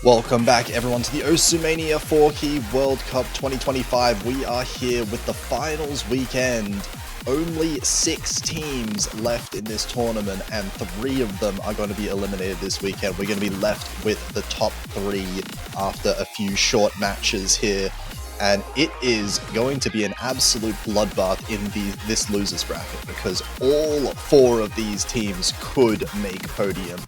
Welcome back everyone to the Osumania 4-Key World Cup 2025. We are here with the finals weekend. Only 6 teams left in this tournament and 3 of them are going to be eliminated this weekend. We're going to be left with the top 3 after a few short matches here. And it is going to be an absolute bloodbath in this losers bracket because all 4 of these teams could make podium.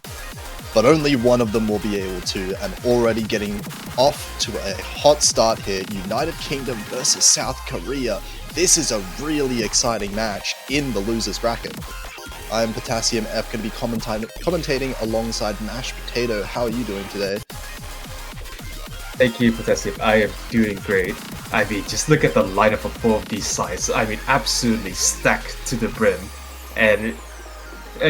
But only one of them will be able to, and already getting off to a hot start here, United Kingdom versus South Korea. This is a really exciting match in the losers bracket. I'm Potassium F, going to be commentating alongside Mashed Potato. How are you doing today? Thank you, Potassium. I am doing great. I mean, just look at the lineup of both of these sides. I mean, absolutely stacked to the brim. And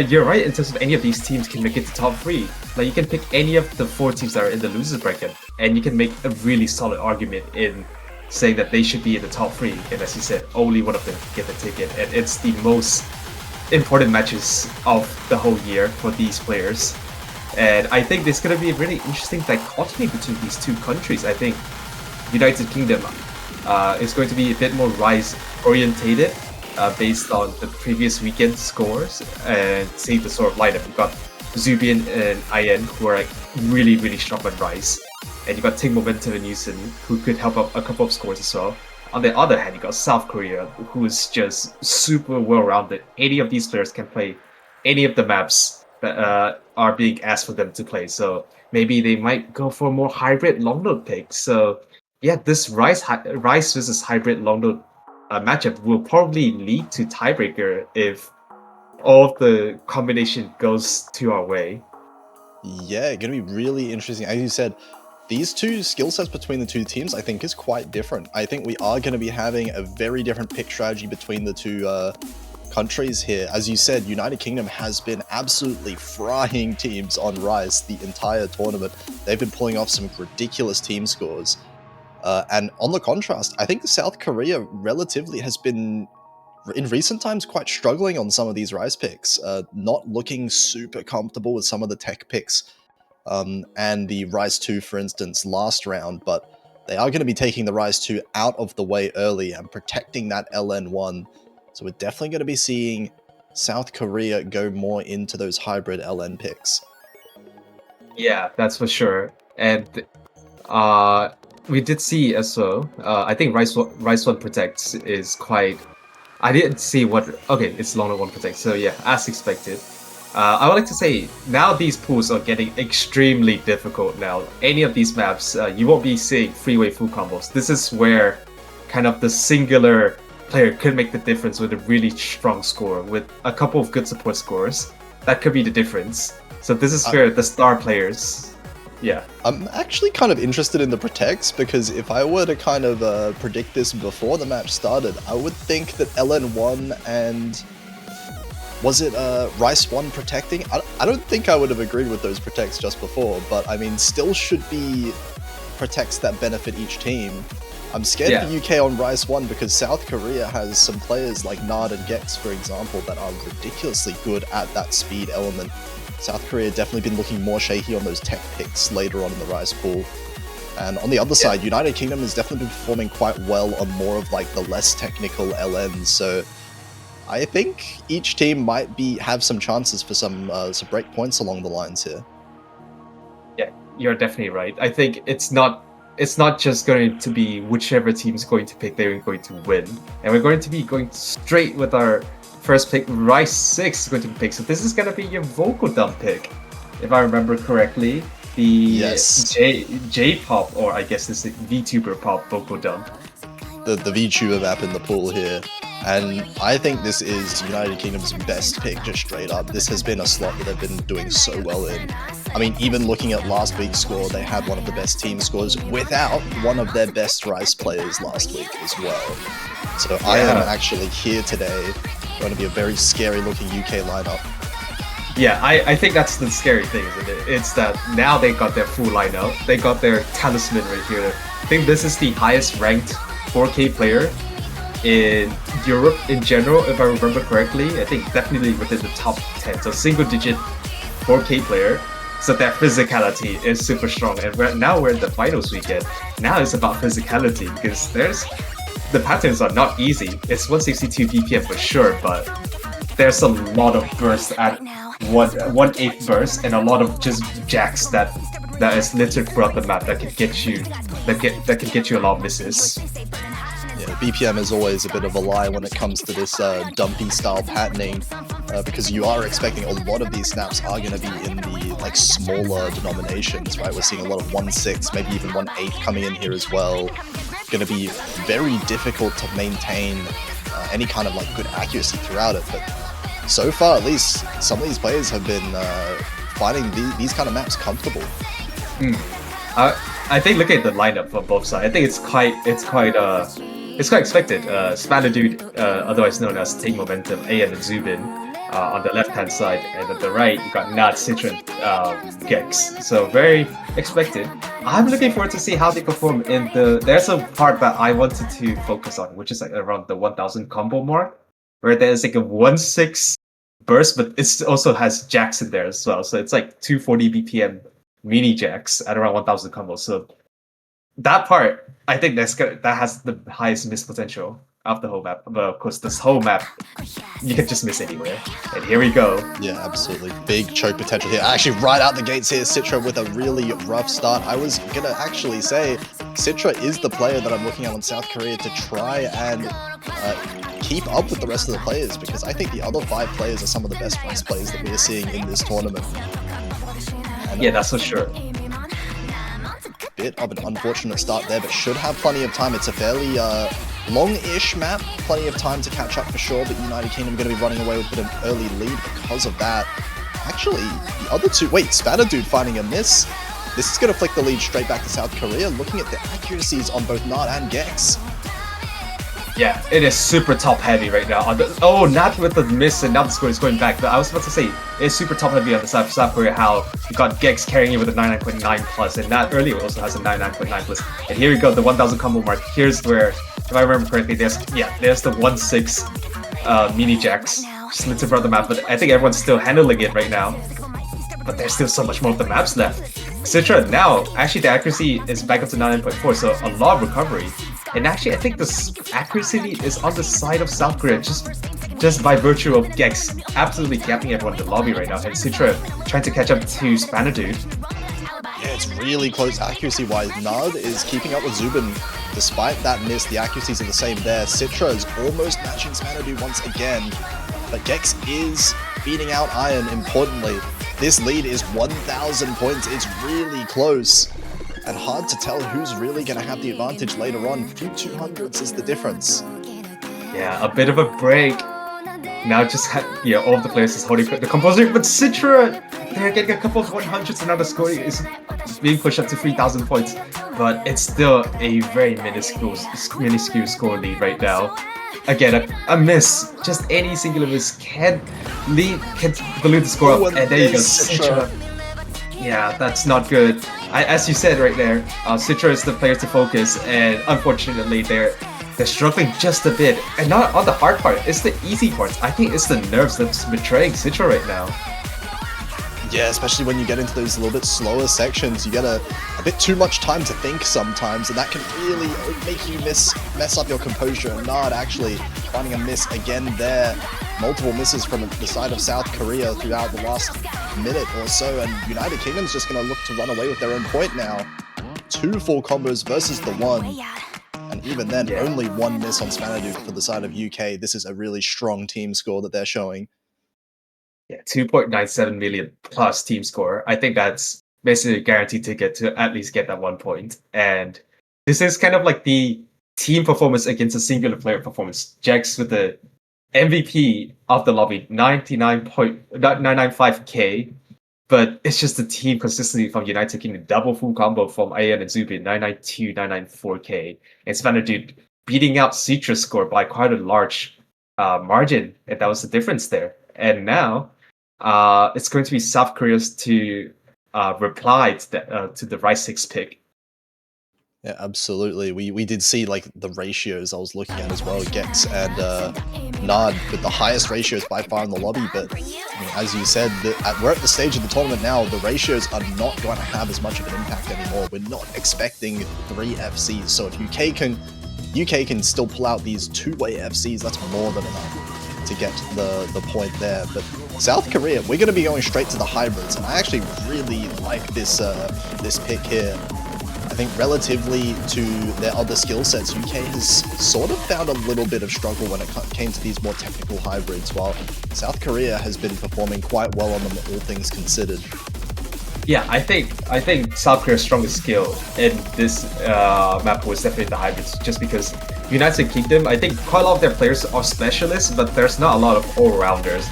you're right in terms of any of these teams can make it to top 3. Like, you can pick any of the 4 teams that are in the losers bracket, and you can make a really solid argument in saying that they should be in the top 3. And as you said, only one of them can get the ticket. And it's the most important matches of the whole year for these players. And I think there's going to be a really interesting dichotomy between these two countries. I think United Kingdom is going to be a bit more Rise-orientated based on the previous weekend scores and see the sort of lineup. You've got Zubian and Ian, who are like really, really strong on Rise. And you've got Ting Momentum and Yusin, who could help up a couple of scores as well. On the other hand, you got South Korea, who is just super well-rounded. Any of these players can play any of the maps that are being asked for them to play. So maybe they might go for a more hybrid long load pick. So yeah, this Rise versus hybrid long load matchup will probably lead to tiebreaker if all of the combination goes to our way. Yeah, going to be really interesting. As you said, these two skill sets between the two teams, I think, is quite different. I think we are going to be having a very different pick strategy between the two countries here. As you said, United Kingdom has been absolutely frying teams on Rise the entire tournament. They've been pulling off some ridiculous team scores. And on the contrast, I think South Korea relatively has been, in recent times, quite struggling on some of these Rise picks. Not looking super comfortable with some of the tech picks. And the Rise 2, for instance, last round, but they are going to be taking the Rise 2 out of the way early and protecting that LN1. So we're definitely going to be seeing South Korea go more into those hybrid LN picks. Yeah, that's for sure. And we did see as well, I think Rise 1 Protects is quite... I didn't see what... Okay, it's Long 1 Protect, so yeah, as expected. I would like to say, now these pools are getting extremely difficult now. Any of these maps, you won't be seeing freeway full combos. This is where kind of the singular player could make the difference with a really strong score, with a couple of good support scores. That could be the difference. So this is where the star players... Yeah. I'm actually kind of interested in the protects, because if I were to kind of predict this before the match started, I would think that LN1 and... Was it Rice 1 protecting? I don't think I would have agreed with those protects just before, but I mean, still should be protects that benefit each team. I'm scared for UK on Rice 1 because South Korea has some players like Nard and Gex, for example, that are ridiculously good at that speed element. South Korea definitely been looking more shaky on those tech picks later on in the Rice pool. And on the other side, United Kingdom has definitely been performing quite well on more of like the less technical LNs, so I think each team might have some chances for some break points along the lines here. Yeah, you're definitely right. I think it's not just going to be whichever team's going to pick, they're going to win. And we're going to be going straight with our first pick. Rise 6 is going to be picked. So this is going to be your vocal dump pick, if I remember correctly. The J-pop, or I guess this is VTuber pop vocal dump. The VTuber map in the pool here. And I think this is United Kingdom's best pick, just straight up. This has been a slot that they've been doing so well in. I mean, even looking at last week's score, they had one of the best team scores without one of their best Rice players last week as well. So I am actually here today. Going to be a very scary looking UK lineup. Yeah, I think that's the scary thing, isn't it? It's that now they got their full lineup. They got their talisman right here. I think this is the highest ranked 4K player in Europe in general, if I remember correctly. I think definitely within the top 10. So single digit 4K player. So their physicality is super strong, and now we're in the finals weekend. Now it's about physicality because the patterns are not easy. It's 162 BPM for sure, but there's a lot of bursts at 1/8 burst and a lot of just jacks that is littered throughout the map that can get you a lot of misses. Yeah, BPM is always a bit of a lie when it comes to this dumpy style patterning, because you are expecting a lot of these snaps are going to be in the like smaller denominations, right? We're seeing a lot of 1/6, maybe even 1/8 coming in here as well. Going to be very difficult to maintain any kind of like good accuracy throughout it, but so far at least some of these players have been finding these kind of maps comfortable. I think looking at the lineup from both sides, I think it's quite expected. Spanner Dude, otherwise known as Take Momentum, AN and Zubin on the left-hand side, and at the right you got Nad, Citron, Gex. So very expected. I'm looking forward to see how they perform in the. There's a part that I wanted to focus on, which is like around the 1000 combo mark, where there's like a 1/6 burst, but it also has jacks in there as well. So it's like 240 BPM mini jacks at around 1000 combos. So that part, I think that has the highest miss potential of the whole map. But of course, this whole map, you can just miss anywhere. And here we go. Yeah, absolutely. Big choke potential here. Actually, right out the gates here, Citra with a really rough start. I was going to actually say Citra is the player that I'm looking at on South Korea to try and keep up with the rest of the players, because I think the other 5 players are some of the best race players that we're seeing in this tournament. And yeah, that's for sure. Bit of an unfortunate start there, but should have plenty of time. It's a fairly long-ish map, plenty of time to catch up for sure, but United Kingdom going to be running away with a bit of an early lead because of that. Actually, the other two... Wait, Spanner Dude finding a miss. This is going to flick the lead straight back to South Korea, looking at the accuracies on both Nard and Gex. Yeah, it is super top heavy right now. Oh, not with the miss, and now the score is going back. But I was about to say, it's super top heavy on the side of South Korea, how you got Gex carrying you with a 99.9 plus, and that earlier also has a 99.9 plus. And here we go, the 1000 combo mark. Here's where, if I remember correctly, there's the 1/6 mini jacks just littered throughout the map. But I think everyone's still handling it right now. But there's still so much more of the maps left. Citra now, actually the accuracy is back up to 99.4, so a lot of recovery. And actually, I think the accuracy is on the side of South Korea, just by virtue of Gex absolutely gapping everyone in the lobby right now, and Citra trying to catch up to Spanner Dude. Yeah, it's really close accuracy-wise. Nard is keeping up with Zubin. Despite that miss, the accuracies are the same there. Citra is almost matching Spanner Dude once again, but Gex is beating out Iron, importantly. This lead is 1,000 points. It's really close. And hard to tell who's really going to have the advantage later on. Few 200s is the difference. Yeah, a bit of a break. Now just all of the players is holding the composer, but Citra, they're getting a couple of 100s and now the score is being pushed up to 3,000 points. But it's still a very minuscule score lead right now. Again, a miss, just any singular miss can balloon the score up, and there you go, Citra. Yeah, that's not good. As you said right there, Citra is the player to focus, and unfortunately they're struggling just a bit. And not on the hard part, it's the easy parts. I think it's the nerves that's betraying Citra right now. Yeah, especially when you get into those little bit slower sections, you get a bit too much time to think sometimes, and that can really make you mess up your composure. And Nard actually finding a miss again there. Multiple misses from the side of South Korea throughout the last minute or so, and United Kingdom's just going to look to run away with their own point now. 2 full combos versus the 1, and even then, only 1 miss on Spanner Dude for the side of UK. This is a really strong team score that they're showing. Yeah, 2.97 million plus team score. I think that's basically a guaranteed ticket to at least get that 1 point. And this is kind of like the team performance against a singular player performance. Jax with the MVP of the lobby, 99.995k. But it's just the team consistency from United taking the double full combo from Ayan and Zubin, 992, 994k. And Spanner Dude beating out Citra's score by quite a large margin. And that was the difference there. And now it's going to be South Korea's to reply to the Rise 6 pick. Yeah, absolutely. We did see like the ratios I was looking at as well. Gex and Nard with the highest ratios by far in the lobby. But I mean, as you said, we're at the stage of the tournament now. The ratios are not going to have as much of an impact anymore. We're not expecting 3 FCs. So if UK can still pull out these 2-way FCs, that's more than enough to get the point there. But South Korea, we're going to be going straight to the hybrids, and I actually really like this this pick here. I think relatively to their other skill sets, UK has sort of found a little bit of struggle when it came to these more technical hybrids, while South Korea has been performing quite well on them, all things considered. Yeah, I think South Korea's strongest skill in this map was definitely the hybrids, just because United Kingdom, I think quite a lot of their players are specialists, but there's not a lot of all-rounders.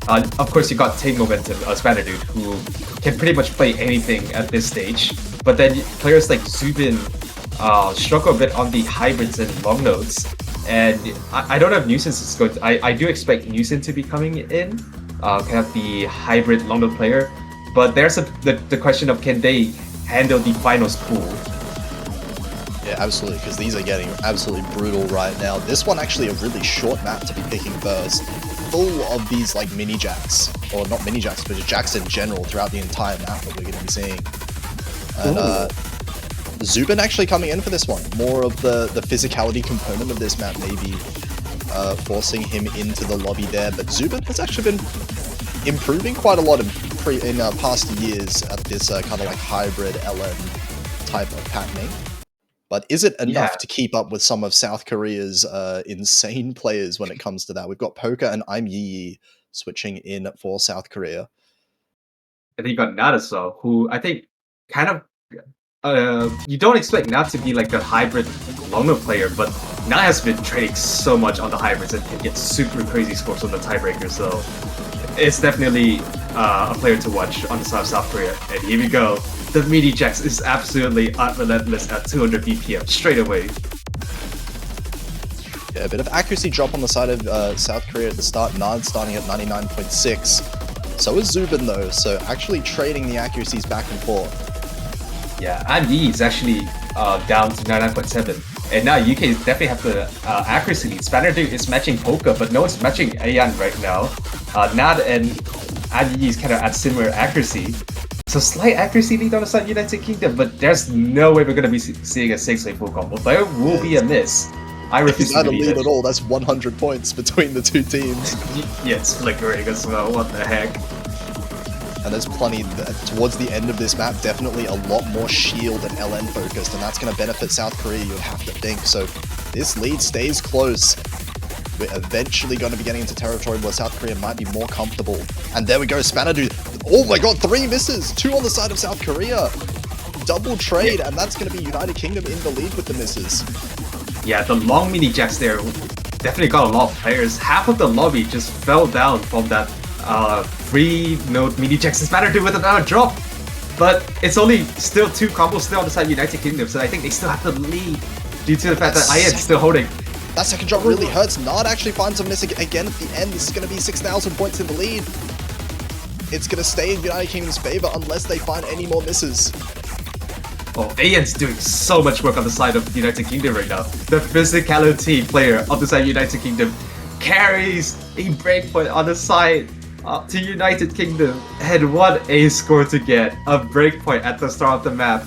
Of course, you got Take Momentum, a Spanner dude, who can pretty much play anything at this stage. But then players like Zubin struggle a bit on the hybrids and long nodes. And I don't know if Nuisance is going to... I do expect Nuisance to be coming in, kind of the hybrid long node player. But there's the question of, can they handle the finals pool? Yeah, absolutely, because these are getting absolutely brutal right now. This one actually a really short map to be picking first, full of these like mini jacks, or not mini jacks, but just jacks in general throughout the entire map that we're going to be seeing. And Zubin actually coming in for this one. More of the physicality component of this map maybe forcing him into the lobby there, but Zubin has actually been improving quite a lot in past years at this kind of like hybrid LN type of patterning. But is it enough to keep up with some of South Korea's insane players when it comes to that? We've got Poker and I'm Yi switching in for South Korea. And then you got Nat as well, who I think kind of you don't expect Nat to be like the hybrid long node player, but Nat has been trading so much on the hybrids and can get super crazy scores on the tiebreaker. So it's definitely a player to watch on the side of South Korea. And here we go. The mini jacks is absolutely unrelentless at 200 BPM straight away. Yeah, a bit of accuracy drop on the side of South Korea at the start. Nard starting at 99.6. So is Zubin though, so actually trading the accuracies back and forth. Yeah, and Yi is actually down to 99.7. And now UK definitely have the accuracy lead. Spanner Dude is matching Poker, but no one's matching Ayan right now. Nad and Yi is kind of at similar accuracy. So slight accuracy lead on the side of United Kingdom, but there's no way we're going to be seeing a 6-way full combo. There will be a miss. I refuse to believe it. At all. That's 100 points between the two teams. Yeah, it's flickering as well. What the heck? And there's plenty towards the end of this map, definitely a lot more shield and LN focused, and that's going to benefit South Korea, you'd have to think. So this lead stays close. We're eventually going to be getting into territory where South Korea might be more comfortable. And there we go, Spanner Dude. Oh my god, 3 misses! 2 on the side of South Korea. Double trade, and that's going to be United Kingdom in the lead with the misses. Yeah, the long mini jacks there definitely got a lot of players. Half of the lobby just fell down from that 3 node mini jacks. Spanner Dude with another drop. But it's only still 2 combos still on the side of United Kingdom, so I think they still have the lead due to the fact that Ayan's still holding. That second drop really hurts. Nard actually finds a miss again at the end. This is going to be 6,000 points in the lead. It's going to stay in United Kingdom's favor unless they find any more misses. Oh, Ayan's doing so much work on the side of United Kingdom right now. The physicality player on the side of United Kingdom carries a breakpoint on the side to United Kingdom. And what a score to get. A breakpoint at the start of the map.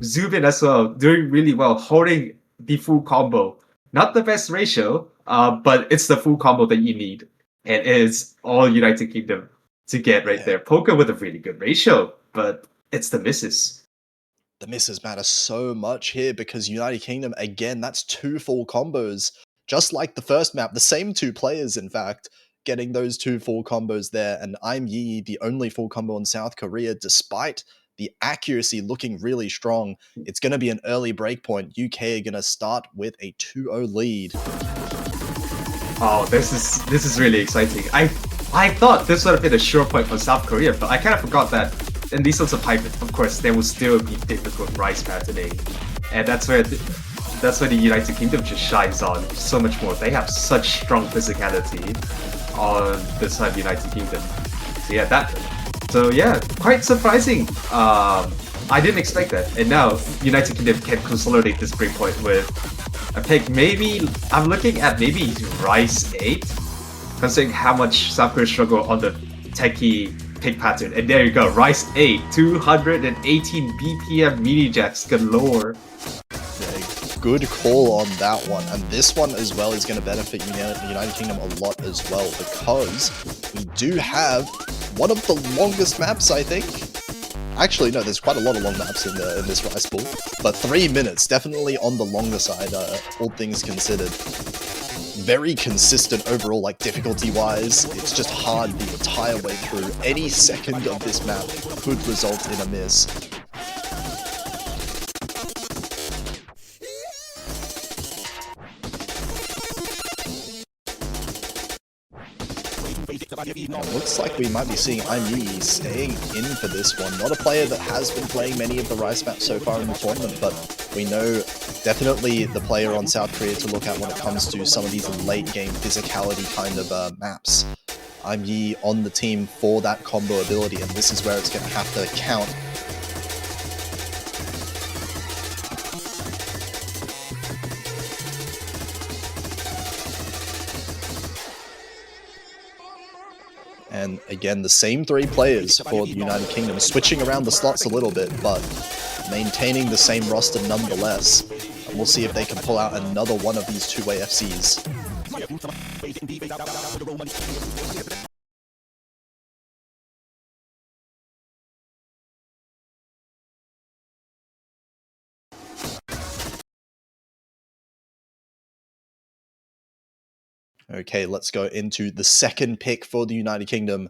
Zubin as well, doing really well, holding the full combo. Not the best ratio, but it's the full combo that you need. And it is all United Kingdom to get right there. Poker with a really good ratio, but it's the misses. The misses matter so much here because United Kingdom, again, that's 2 full combos. Just like the first map, the same 2 players, in fact, getting those 2 full combos there. And I'm Yi, the only full combo in South Korea, despite the accuracy looking really strong. It's going to be an early breakpoint. UK are going to start with a 2-0 lead. Oh, this is really exciting. I thought this would have been a sure point for South Korea, but I kind of forgot that in these sorts of hybrids, of course, there will still be difficult rise patterning, and that's where the United Kingdom just shines on so much more. They have such strong physicality on the side of the United Kingdom. So yeah, quite surprising I didn't expect that. And now, United Kingdom can consolidate this breakpoint with a pick. Maybe, I'm looking at maybe Rice 8, considering how much South Korea struggle on the techie pick pattern. And there you go, Rice 8, 218 BPM mini jacks galore. Good call on that one, and this one as well is going to benefit United Kingdom a lot as well, because we do have one of the longest maps, I think. Actually, no, there's quite a lot of long maps in this Rice pool, but 3 minutes, definitely on the longer side, all things considered. Very consistent overall, like difficulty-wise. It's just hard the entire way through. Any second of this map could result in a miss. Looks like we might be seeing Imee staying in for this one. Not a player that has been playing many of the Rice maps so far in the tournament, but we know definitely the player on South Korea to look at when it comes to some of these late game physicality kind of maps. Imee on the team for that combo ability, and this is where it's going to have to count. And again, the same 3 players for the United Kingdom, switching around the slots a little bit, but maintaining the same roster nonetheless. And we'll see if they can pull out another one of these two-way FCs. Okay, let's go into the second pick for the United Kingdom.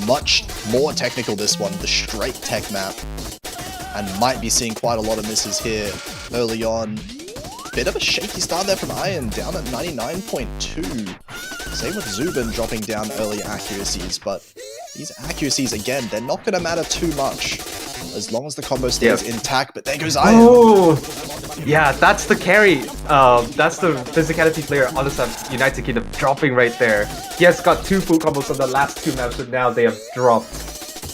Much more technical this one, the straight tech map. And might be seeing quite a lot of misses here early on. Bit of a shaky start there from Iron, down at 99.2. Same with Zubin dropping down early accuracies, but these accuracies, again, they're not going to matter too much as long as the combo stays intact, but there goes Iron. Oh, yeah, that's the carry. That's the physicality player on the side, United Kingdom, dropping right there. He has got 2 full combos on the last 2 maps, but now they have dropped.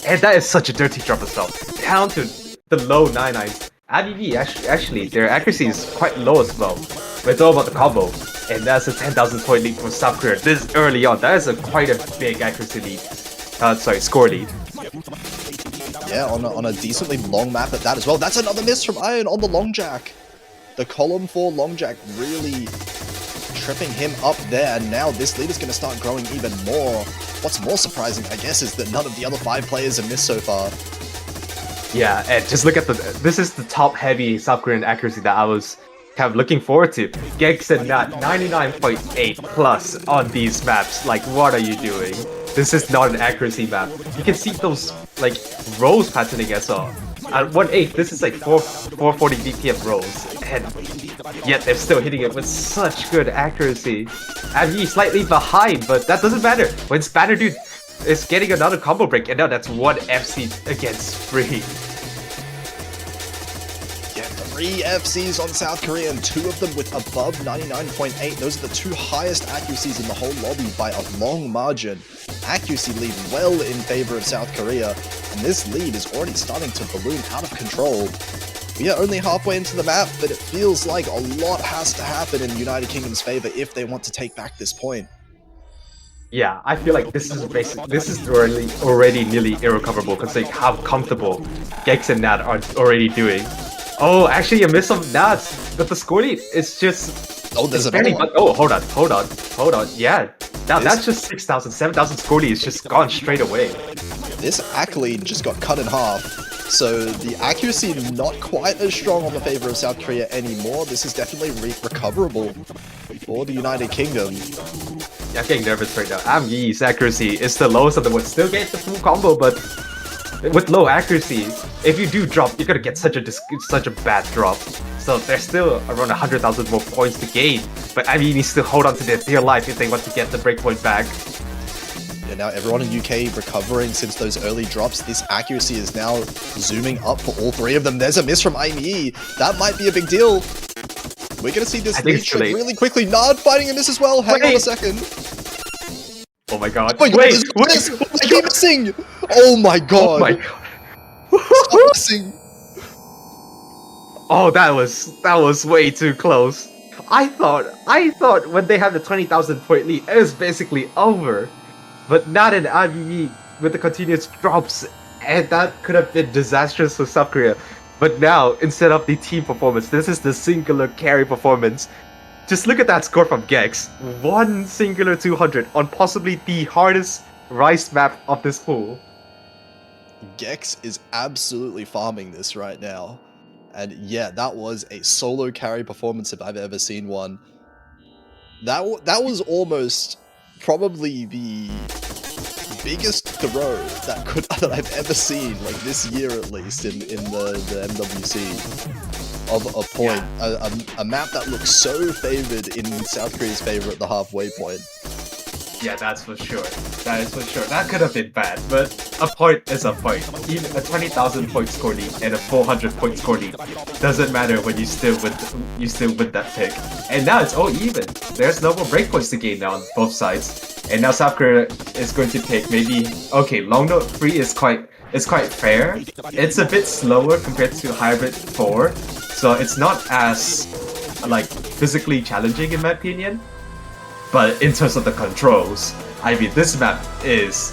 And that is such a dirty drop as well. Down to the low 99s. ABV, actually, their accuracy is quite low as well. But it's all about the combo. And that's a 10,000 point lead for South Korea this early on. That is quite a big accuracy lead. Score lead. Yeah, on a decently long map at that as well. That's another miss from Iron on the long jack. The column 4 long jack really tripping him up there, and now this lead is going to start growing even more. What's more surprising, I guess, is that none of the other 5 players have missed so far. Yeah, and just look at this is the top heavy South Korean accuracy that I was kind of looking forward to. Gex and Nat 99.8 plus on these maps. Like, what are you doing? This is not an accuracy map. You can see those like rolls patterning as well. At 1.8, this is like 440 BPM rolls, and yet they're still hitting it with such good accuracy. And he's slightly behind, but that doesn't matter. When Spanner Dude is getting another combo break, and now that's 1 FC against 3. Yeah, 3 FCs on South Korea, and 2 of them with above 99.8. Those are the 2 highest accuracies in the whole lobby by a long margin. Accuracy lead well in favor of South Korea, and this lead is already starting to balloon out of control. We are only halfway into the map, but it feels like a lot has to happen in United Kingdom's favor if they want to take back this point. Yeah, I feel like this is already nearly irrecoverable, considering how comfortable Gex and Nat are already doing. Oh, actually a miss of Nat, but the score lead is just... Oh, there's another one. Oh, hold on. Yeah, now that's just 6,000, 7,000 score lead is just gone straight away. This AC lead just got cut in half, so the accuracy not quite as strong on the favor of South Korea anymore. This is definitely recoverable for the United Kingdom. Yeah, I'm getting nervous right now. Amyi's accuracy is the lowest of the one. Still get the full combo, but with low accuracy, if you do drop, you're gonna get such a bad drop. So there's still around 100,000 more points to gain. But Amyi needs to hold on to their dear life if they want to get the breakpoint back. Yeah, now everyone in UK recovering since those early drops. This accuracy is now zooming up for all 3 of them. There's a miss from Imee. That might be a big deal. We're gonna see this lead shrink really quickly. Nard fighting a miss as well. Hang on a second. Oh my god. Wait, I keep missing! Oh my god. Oh my god. missing. Oh, that was way too close. I thought when they had the 20,000 point lead, it was basically over. But not in IVE with the continuous drops, and that could have been disastrous for South Korea. But now, instead of the team performance, this is the singular carry performance. Just look at that score from Gex. One singular 200 on possibly the hardest Rice map of this pool. Gex is absolutely farming this right now. And yeah, that was a solo carry performance if I've ever seen one. That was almost probably the biggest throw that I've ever seen, like this year at least, in the MWC. Of a point, a map that looks so favored in South Korea's favor at the halfway point. Yeah, that's for sure. That is for sure. That could have been bad, but a point is a point. Even a 20,000 point score lead and a 400 point score lead doesn't matter when you still win. You still win that pick. And now it's all even. There's no more breakpoints to gain now on both sides. And now South Korea is going to take maybe long note 3 is quite fair. It's a bit slower compared to Hybrid 4, so it's not as like physically challenging in my opinion. But in terms of the controls, I mean, this map is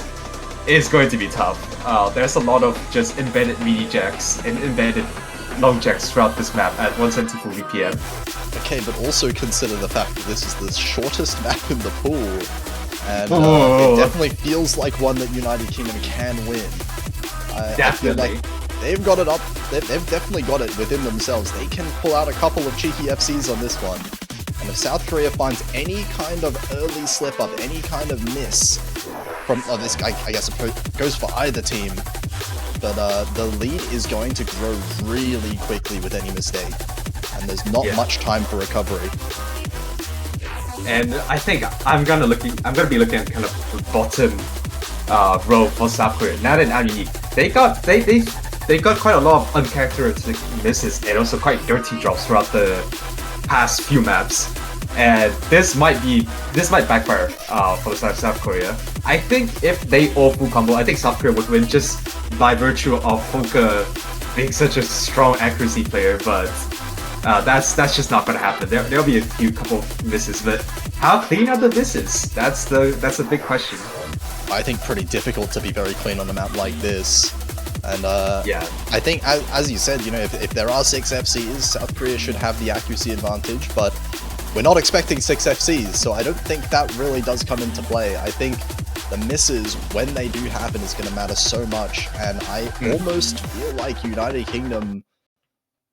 going to be tough. There's a lot of just embedded mini jacks and embedded long jacks throughout this map at 174 BPM. Okay, but also consider the fact that this is the shortest map in the pool, and it definitely feels like one that United Kingdom can win. I feel like they've got it up. They've definitely got it within themselves. They can pull out a couple of cheeky FCs on this one. And if South Korea finds any kind of early slip-up, any kind of miss from this guy, I guess it goes for either team, but the lead is going to grow really quickly with any mistake, and there's not much time for recovery. And I think I'm gonna be looking at kind of the bottom row for South Korea. Now that they got quite a lot of uncharacteristic misses and also quite dirty drops throughout the past few maps, and this might backfire for South Korea. I think if they all full combo, I think South Korea would win just by virtue of Poka being such a strong accuracy player, but that's just not gonna happen. There'll be a couple misses, but how clean are the misses? That's a big question. I think pretty difficult to be very clean on a map like this. And I think, as you said, you know, if there are 6 FCs, South Korea should have the accuracy advantage, but we're not expecting 6 FCs, so I don't think that really does come into play. I think the misses, when they do happen, is going to matter so much, and I almost feel like United Kingdom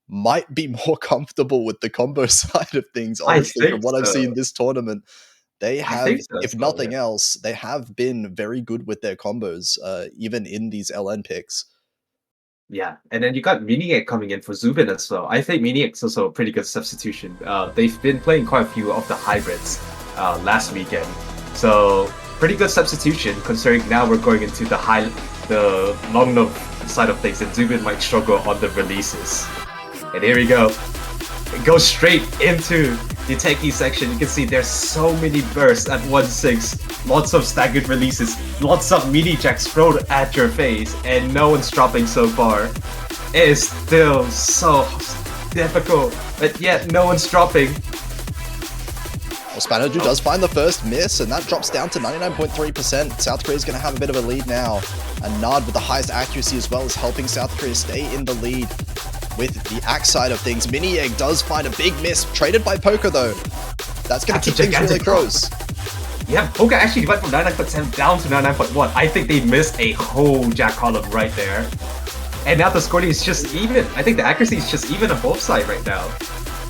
might be more comfortable with the combo side of things, honestly, from what I've seen this tournament. They have, if nothing else, they have been very good with their combos, even in these LN picks. Yeah, and then you got Miniac coming in for Zubin as well. I think Miniac's also a pretty good substitution. They've been playing quite a few of the hybrids last weekend, so pretty good substitution considering now we're going into the long note side of things, and Zubin might struggle on the releases. And here we go. It goes straight into the techie section. You can see there's so many bursts at 1-6, lots of staggered releases, lots of mini jacks thrown at your face, and no one's dropping so far. It is still so difficult, but yet no one's dropping. Well, Spanoju does find the first miss, and that drops down to 99.3%. South Korea's going to have a bit of a lead now, and Nard with the highest accuracy as well is helping South Korea stay in the lead. With the axe side of things, Mini Egg does find a big miss, traded by Poker though. That's going to keep things really close. Yeah, Poker actually went from 99.7 down to 99.1. I think they missed a whole jack column right there. And now the scoring is just even. I think the accuracy is just even on both sides right now.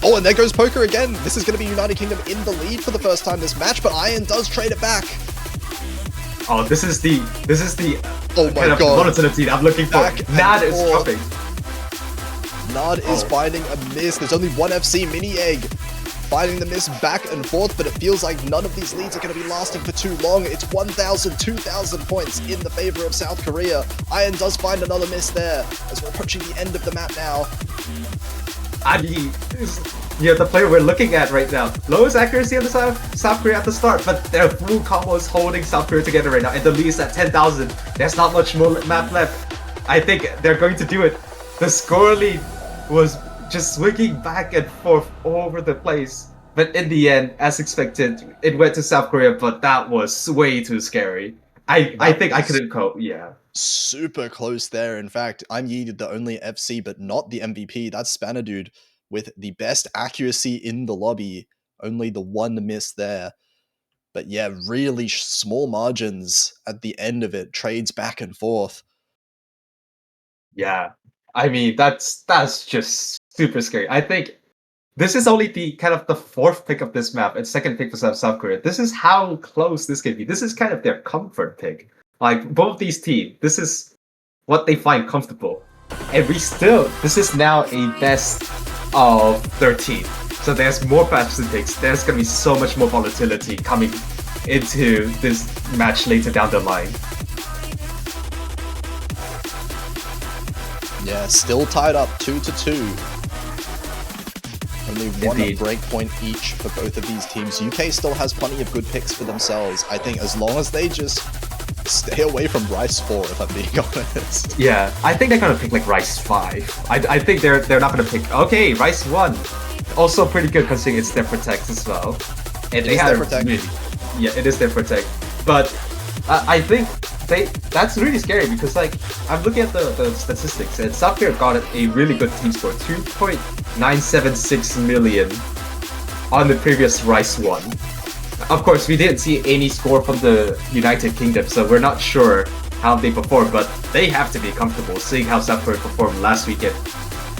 Oh, and there goes Poker again. This is going to be United Kingdom in the lead for the first time this match, but Iron does trade it back. Oh, this is the oh my kind of God. monotonity I'm looking for. Nad is dropping. Nard is finding a miss. There's only one FC, Mini Egg, finding the miss back and forth, but it feels like none of these leads are going to be lasting for too long. It's 1,000, 2,000 points in the favor of South Korea. Iron does find another miss there as we're approaching the end of the map now. I mean, yeah, the player we're looking at right now, lowest accuracy on the side of South Korea at the start, but their full combo is holding South Korea together right now, and the lead is at 10,000. There's not much more map left. I think they're going to do it. The score lead was just swinging back and forth all over the place. But in the end, as expected, it went to South Korea, but that was way too scary. I think I couldn't cope, yeah. Super close there. In fact, I'm Yi, the only FC, but not the MVP. That's Spanner Dude with the best accuracy in the lobby. Only the one miss there. But yeah, really small margins at the end of it. Trades back and forth. Yeah. I mean, that's just super scary. I think this is only the kind of the fourth pick of this map and second pick for South Korea. This is how close this can be. This is kind of their comfort pick. Like both these teams, this is what they find comfortable. And this is now a best of 13. So there's more patterson picks. There's gonna be so much more volatility coming into this match later down the line. Yeah, still tied up 2-2. Only one breakpoint each for both of these teams. UK still has plenty of good picks for themselves. I think as long as they just stay away from Rice 4, if I'm being honest. Yeah, I think they're gonna pick like Rice 5. I think they're not gonna pick. Okay, Rice 1, also pretty good considering it's their protect as well. And they have really, yeah, it is their protect. But I think that's really scary because like I'm looking at the statistics and South Korea got a really good team score, 2.976 million on the previous Rice 1. Of course, we didn't see any score from the United Kingdom, so we're not sure how they performed, but they have to be comfortable seeing how South Korea performed last weekend.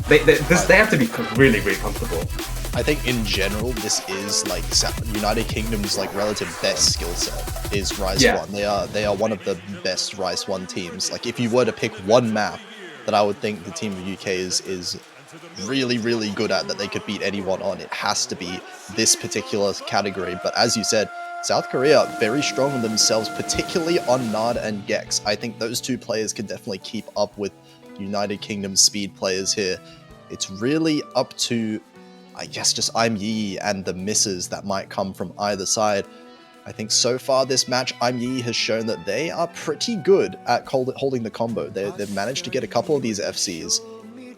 They have to be really, really comfortable. I think in general, this is like United Kingdom's like relative best skill set is Rise 1. They are one of the best Rise 1 teams. Like if you were to pick one map that I would think the team of UK is really, really good at that they could beat anyone on, it has to be this particular category. But as you said, South Korea very strong themselves, particularly on Nard and Gex. I think those two players can definitely keep up with United Kingdom speed players here. It's really up to, I guess, just I'm Yi and the misses that might come from either side. I think so far this match, I'm Yi has shown that they are pretty good at holding the combo. They've managed to get a couple of these FCs,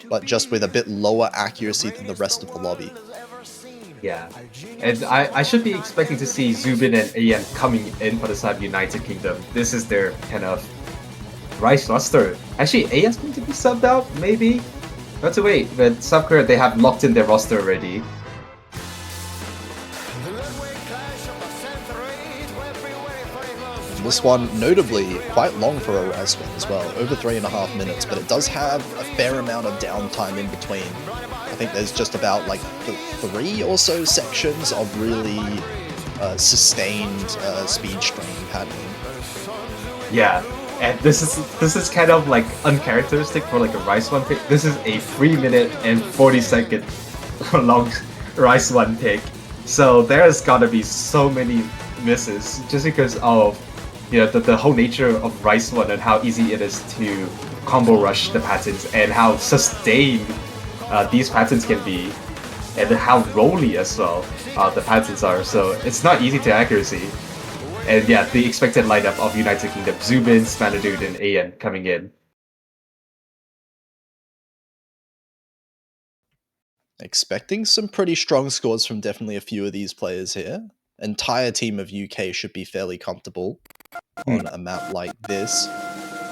but just with a bit lower accuracy than the rest of the lobby. Yeah, and I should be expecting to see Zubin and AN coming in for the side of United Kingdom. This is their kind of Rice roster. Actually, AN's going to be subbed out, maybe? Not to wait, but South Korea, they have locked in their roster already. This one, notably, quite long for a Rice one as well, over 3.5 minutes, but it does have a fair amount of downtime in between. I think there's just about like 3 or so sections of really sustained speed strain happening. Yeah, and this is kind of like uncharacteristic for like a Rice 1 pick. This is a 3 minute and 40 second long Rice 1 pick. So there's gotta be so many misses just because of the whole nature of Rice 1 and how easy it is to combo rush the patterns and how sustained these patterns can be and how rolly as well the patterns are. So it's not easy to accuracy. And yeah, the expected lineup of United Kingdom, Zubin, Spanadude, and AN coming in. Expecting some pretty strong scores from definitely a few of these players here. Entire team of UK should be fairly comfortable on a map like this.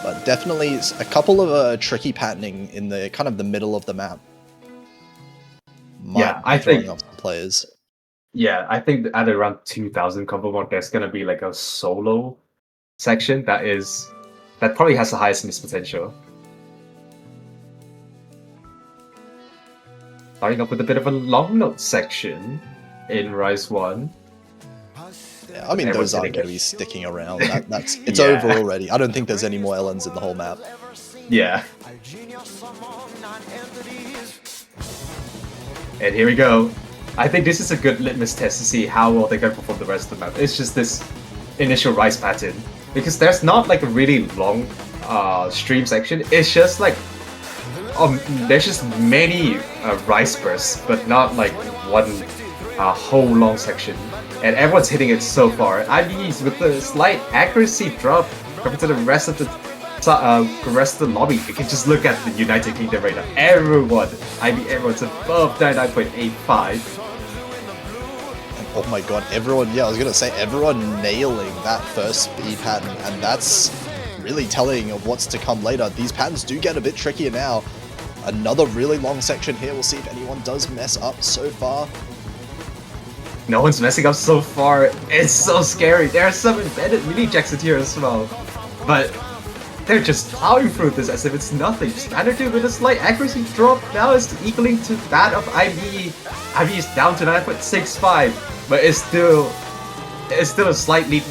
But definitely a couple of tricky patterning in the kind of the middle of the map. I think off some players. Yeah, I think at around 2,000 combo mark, there's gonna be like a solo section that probably has the highest miss potential. Starting up with a bit of a long note section in Rise 1. Yeah, I mean, those aren't going to be sticking around. It's over already. I don't think there's any more LNs in the whole map. Yeah. And here we go. I think this is a good litmus test to see how well they're going to perform the rest of the map. It's just this initial Rise pattern. Because there's not like a really long stream section. It's just like there's just many Rise bursts, but not like one whole long section. And everyone's hitting it so far. I mean, with the slight accuracy drop compared to the rest of the the rest of the lobby, you can just look at the United Kingdom right now. Everyone, I mean everyone's above 99.85. Oh my god, everyone, yeah, I was gonna say, everyone nailing that first speed pattern, and that's really telling of what's to come later. These patterns do get a bit trickier now. Another really long section here, we'll see if anyone does mess up so far. No one's messing up so far. It's so scary. There are some embedded mini Jackson here as well. But they're just plowing through this as if it's nothing. Standard 2 with a slight accuracy drop now is equaling to that of IB. IB is down to 9.65, but it's still a slight lead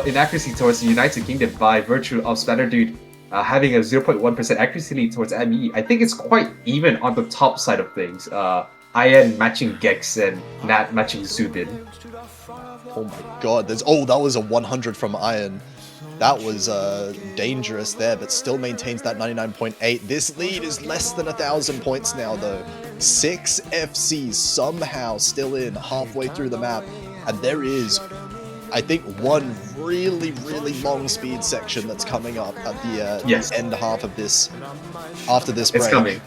in accuracy towards the United Kingdom by virtue of Standard Dude having a 0.1% accuracy lead towards ME. I think it's quite even on the top side of things. IN matching Gex and Nat matching Zubin. Oh my god, that was a 100 from Iron. That was dangerous there, but still maintains that 99.8. This lead is less than 1,000 points now, though. 6 FCs somehow still in halfway through the map, and there is, I think, one really, really long speed section that's coming up at the end half of this, after this break. It's coming.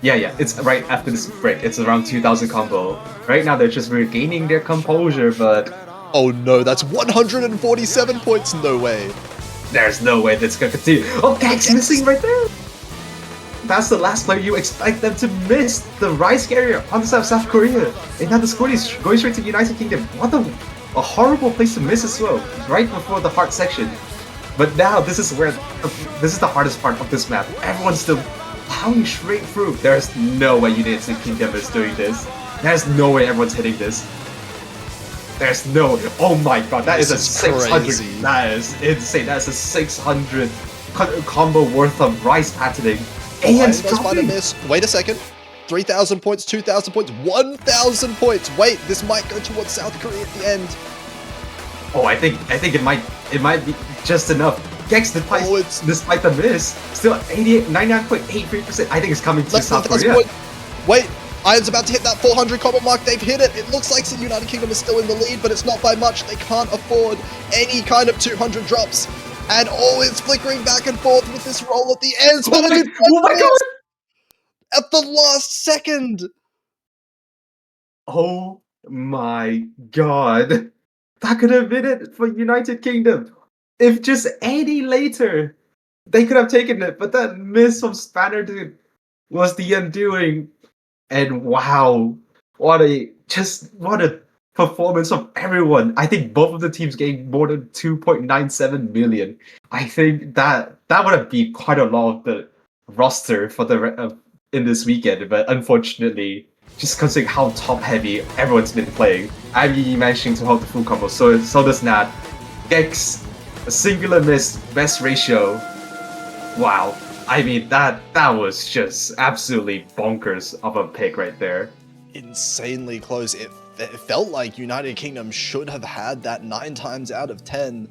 Yeah, it's right after this break. It's around 2,000 combo. Right now they're just regaining their composure, but... Oh no, that's 147 points, no way. There's no way that's gonna continue. Oh, Gag's missing right there! That's the last player you expect them to miss. The Rise carrier on the side of South Korea. And now the score is going straight to the United Kingdom. What a horrible place to miss as well. Right before the hard section. But now this is the hardest part of this map. Everyone's still plowing straight through. There's no way United Kingdom is doing this. There's no way everyone's hitting this. There's no... Oh my god, that is a 600... Crazy. That is insane. That's a 600 combo worth of Rise patterning. And dropping. Miss. Wait a second. 3,000 points, 2,000 points, 1,000 points. Wait, this might go towards South Korea at the end. Oh, I think it might be just enough. Gex, despite the miss, still 99.83%. I think it's coming to South Korea. Wait, Iron's about to hit that 400 combo mark. They've hit it. It looks like the United Kingdom is still in the lead, but it's not by much. They can't afford any kind of 200 drops. And it's flickering back and forth with this roll at the end. Oh my god! At the last second. Oh my god. That could have been it for United Kingdom. If just any later, they could have taken it. But that miss from Spanner Dude was the undoing. And wow, what a performance of everyone. I think both of the teams gained more than 2.97 million. I think that would have been quite a lot of the roster for the in this weekend, but unfortunately, just considering how top heavy everyone's been playing, IBE managing to hold the full combo, so does Nat. Gex, a singular miss, best ratio. Wow. I mean, that was just absolutely bonkers of a pick right there. Insanely close. It felt like United Kingdom should have had that 9 times out of 10.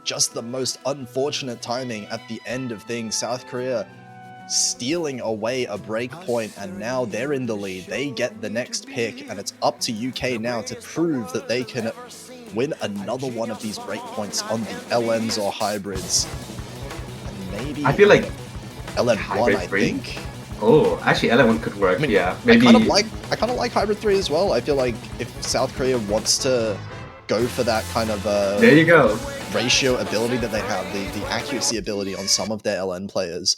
Just the most unfortunate timing at the end of things. South Korea stealing away a break point, and now they're in the lead. They get the next pick, and it's up to UK now to prove that they can win another one of these break points on the LMs or hybrids. And maybe... I feel like... LN1, I think. Oh, actually LN1 could work, yeah. Maybe. I kind of like Hybrid 3 as well. I feel like if South Korea wants to go for that kind of there you go. ratio ability that they have, the accuracy ability on some of their LN players,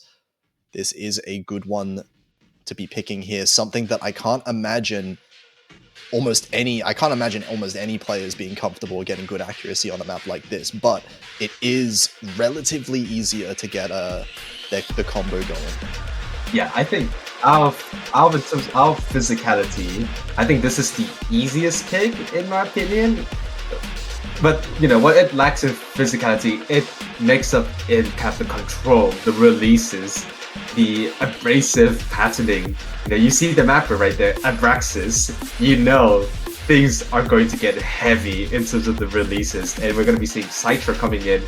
this is a good one to be picking here. Something that I can't imagine almost any players being comfortable getting good accuracy on a map like this, but it is relatively easier to get the combo going. Yeah, I think out of physicality, I think this is the easiest pick in my opinion. But you know what it lacks in physicality, it makes up in kind of the control, the releases, the abrasive patterning. You know, you see the mapper right there, Abraxas. You know things are going to get heavy in terms of the releases, and we're going to be seeing Citra coming in.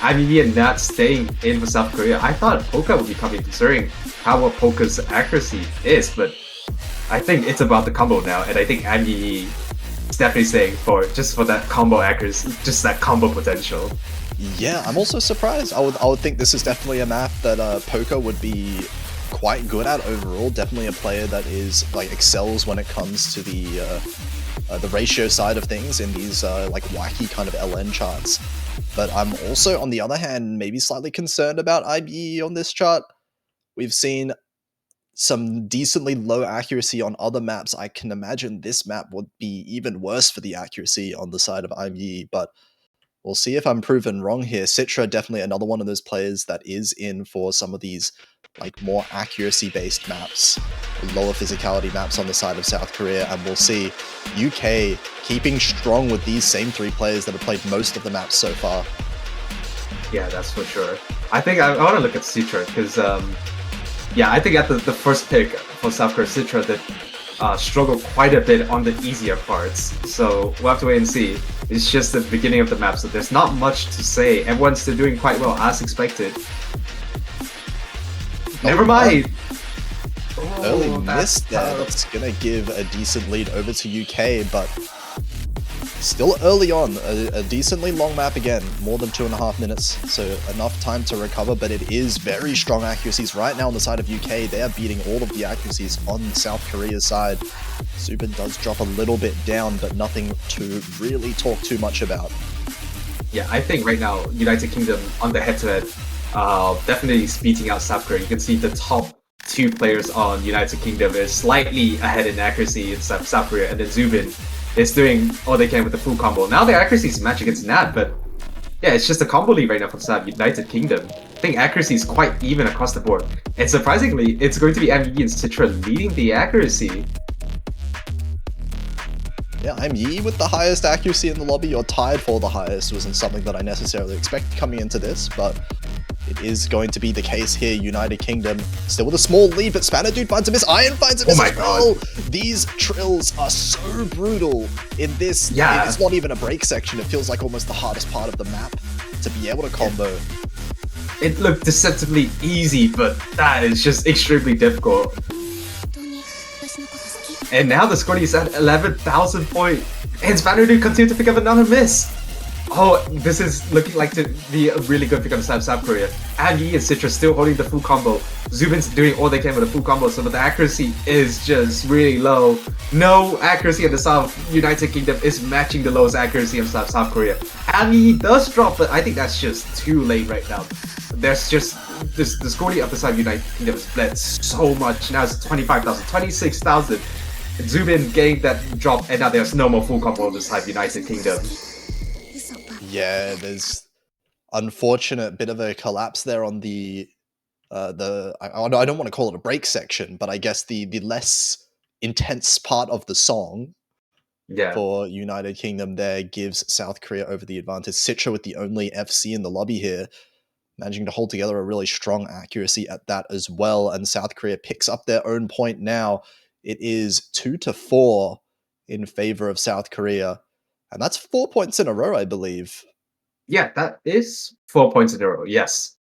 IBB and Nat staying in for South Korea. I thought Poka would be coming, considering how well Poka's accuracy is, but I think it's about the combo now, and I think IBB is definitely staying for that combo accuracy, just that combo potential. Yeah, I'm also surprised. I would think this is definitely a map that Poker would be quite good at overall. Definitely a player that is like excels when it comes to the ratio side of things in these like wacky kind of LN charts. But I'm also, on the other hand, maybe slightly concerned about IBE on this chart. We've seen some decently low accuracy on other maps. I can imagine this map would be even worse for the accuracy on the side of IBE, but we'll see if I'm proven wrong here. Citra, definitely another one of those players that is in for some of these like more accuracy-based maps, lower physicality maps on the side of South Korea, and we'll see UK keeping strong with these same three players that have played most of the maps so far. Yeah, that's for sure. I think I want to look at Citra because, yeah, I think at the first pick for South Korea, Citra that struggled quite a bit on the easier parts. So we'll have to wait and see. It's just the beginning of the map, so there's not much to say. Everyone's still doing quite well as expected. Never mind. Early miss there. That's gonna give a decent lead over to UK, but still early on. A decently long map again, more than 2.5 minutes, so enough time to recover, but it is very strong accuracies right now on the side of UK. They are beating all of the accuracies on South Korea's side. Zubin does drop a little bit down, but nothing to really talk too much about. Yeah, I think right now, United Kingdom on the head-to-head, definitely beating out South Korea. You can see the top two players on United Kingdom is slightly ahead in accuracy in South Korea, and then Zubin is doing all they can with the full combo. Now their accuracy is matching against Nat, but yeah, it's just a combo lead right now for the United Kingdom. I think accuracy is quite even across the board. And surprisingly, it's going to be ME and Citra leading the accuracy. Yeah, I'm Yi with the highest accuracy in the lobby, or tied for the highest. Wasn't something that I necessarily expected coming into this, but it is going to be the case here. United Kingdom still with a small lead, but Spanner Dude finds a miss. Iron finds a miss as well. These trills are so brutal in this. Yeah. It's not even a break section. It feels like almost the hardest part of the map to be able to combo. It looked deceptively easy, but that is just extremely difficult. And now the score is at 11,000 points, and Spanner Dude continues to pick up another miss. Oh, this is looking like to be a really good pick on the side of South Korea. Yi and Citra still holding the full combo. Zubin's doing all they can with the full combo, so the accuracy is just really low. No accuracy on the side of United Kingdom is matching the lowest accuracy of South Korea. Yi does drop, but I think that's just too late right now. There's just the score lead of the side of United Kingdom has bled so much. Now it's 25,000, 26,000. Zubin getting that drop, and now there's no more full combo on the side of United Kingdom. Yeah, there's unfortunate bit of a collapse there on the I don't want to call it a break section, but I guess the less intense part of the song for United Kingdom there gives South Korea over the advantage. Citra with the only FC in the lobby here, managing to hold together a really strong accuracy at that as well, and South Korea picks up their own point now. It is 2-4 in favor of South Korea. And that's 4 points in a row, I believe. Yeah, that is 4 points in a row, yes.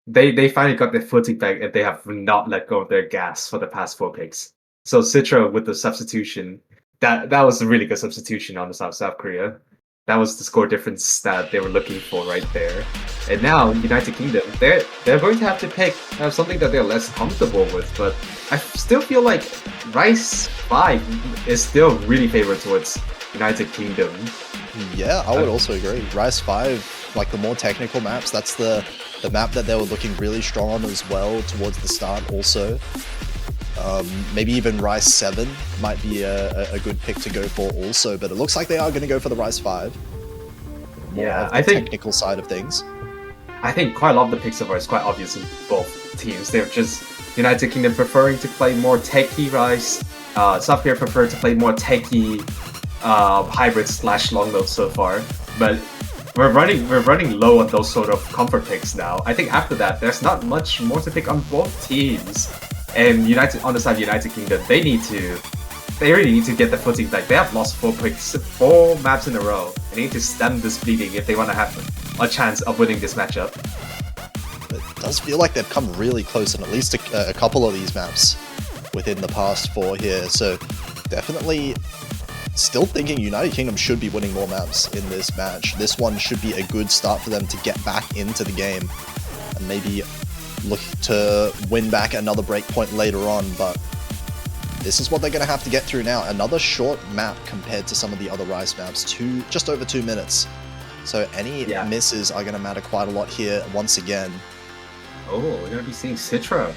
They finally got their footing back, and they have not let go of their gas for the past 4 picks. So Citra with the substitution, that was a really good substitution on the side of South Korea. That was the score difference that they were looking for right there. And now United Kingdom, they're going to have to pick something that they're less comfortable with, but I still feel like Rice 5 is still really favored towards United Kingdom. Yeah, I would also agree. Rice 5, like the more technical maps, that's the map that they were looking really strong on as well towards the start also. Maybe even Rice 7 might be a good pick to go for also, but it looks like they are going to go for the Rice 5. Yeah, I think technical side of things. I think quite a lot of the picks so far is quite obvious in both teams. They're just United Kingdom preferring to play more techie Rice, South Korea prefer to play more techie hybrid / long load so far, but we're running low on those sort of comfort picks now. I think after that, there's not much more to pick on both teams. And United on the side of United Kingdom, they really need to get the footing back. They have lost 4 maps in a row. They need to stem this bleeding if they want to have a chance of winning this matchup. It does feel like they've come really close on at least a couple of these maps within the past 4 here. So definitely still thinking United Kingdom should be winning more maps in this match. This one should be a good start for them to get back into the game and maybe look to win back another breakpoint later on, but this is what they're going to have to get through now. Another short map compared to some of the other Rise maps, just over 2 minutes. So any misses are going to matter quite a lot here once again. Oh, we're going to be seeing Citra.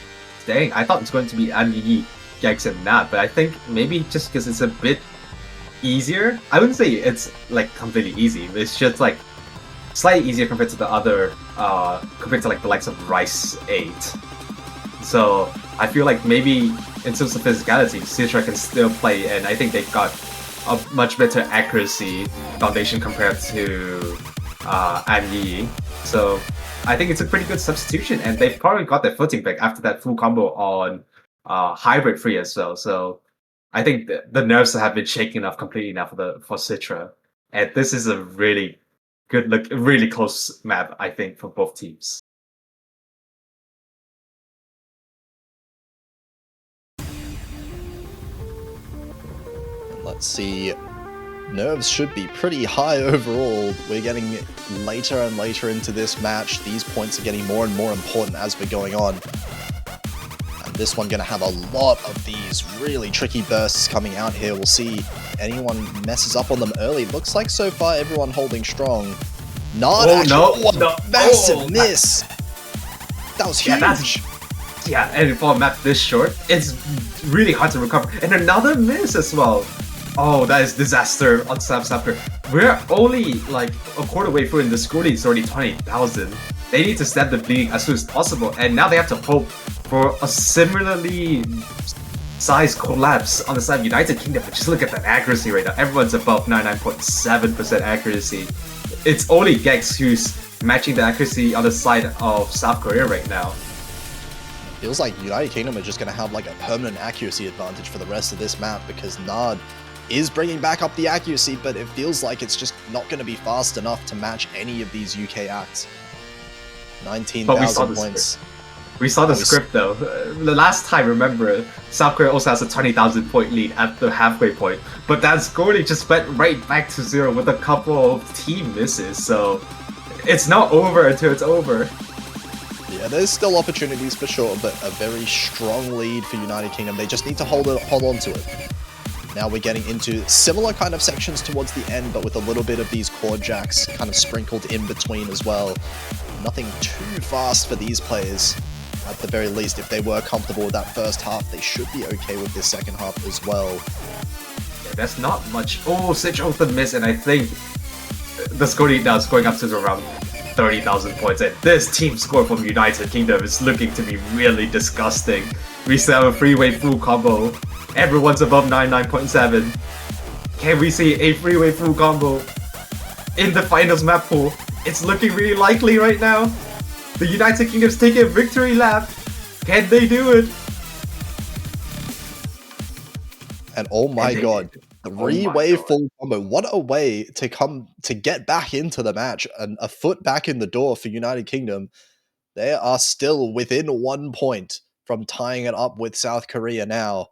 Dang, I thought it was going to be Anyi, Gex, and Nat, but I think maybe just because it's a bit easier. I wouldn't say it's like completely easy, but it's just like slightly easier compared to the other, compared to like the likes of Rice 8. So I feel like maybe in terms of physicality, Citra can still play, and I think they've got a much better accuracy foundation compared to Anyi. So I think it's a pretty good substitution, and they've probably got their footing back after that full combo on Hybrid Free as well. So I think the nerves have been shaken off completely now for Citra, and this is a really good look, really close map, I think, for both teams. Let's see. Nerves should be pretty high overall. We're getting later and later into this match. These points are getting more and more important as we're going on. And this one going to have a lot of these really tricky bursts coming out here. We'll see if anyone messes up on them early. Looks like so far everyone holding strong. Not massive miss. That was huge. Yeah, and for a map this short, it's really hard to recover. And another miss as well. Oh, that is disaster on Sapper. We're only like a quarter way through, and the score lead is already 20,000. They need to stop the bleeding as soon as possible, and now they have to hope for a similarly sized collapse on the side of United Kingdom. But just look at that accuracy right now. Everyone's above 99.7% accuracy. It's only Gex who's matching the accuracy on the side of South Korea right now. Feels like United Kingdom are just going to have like a permanent accuracy advantage for the rest of this map, because Nard is bringing back up the accuracy, but it feels like it's just not going to be fast enough to match any of these UK acts. 19,000 points. We saw the script though. The last time, remember, South Korea also has a 20,000 point lead at the halfway point, but that scoring just went right back to zero with a couple of team misses, so it's not over until it's over. Yeah, there's still opportunities for sure, but a very strong lead for United Kingdom. They just need to hold on to it. Now we're getting into similar kind of sections towards the end, but with a little bit of these chord jacks kind of sprinkled in between as well. Nothing too fast for these players. At the very least, if they were comfortable with that first half, they should be okay with this second half as well. Yeah, that's not much. Oh, Sitch with the miss, and I think the score lead now is going up to around 30,000 points, and this team score from United Kingdom is looking to be really disgusting. We still have a freeway full combo. Everyone's above 99.7. Can we see a freeway full combo in the finals map pool? It's looking really likely right now. The United Kingdom's taking a victory lap. Can they do it? And oh my god. Three-way full combo. What a way to get back into the match and a foot back in the door for United Kingdom. They are still within 1 point from tying it up with South Korea now.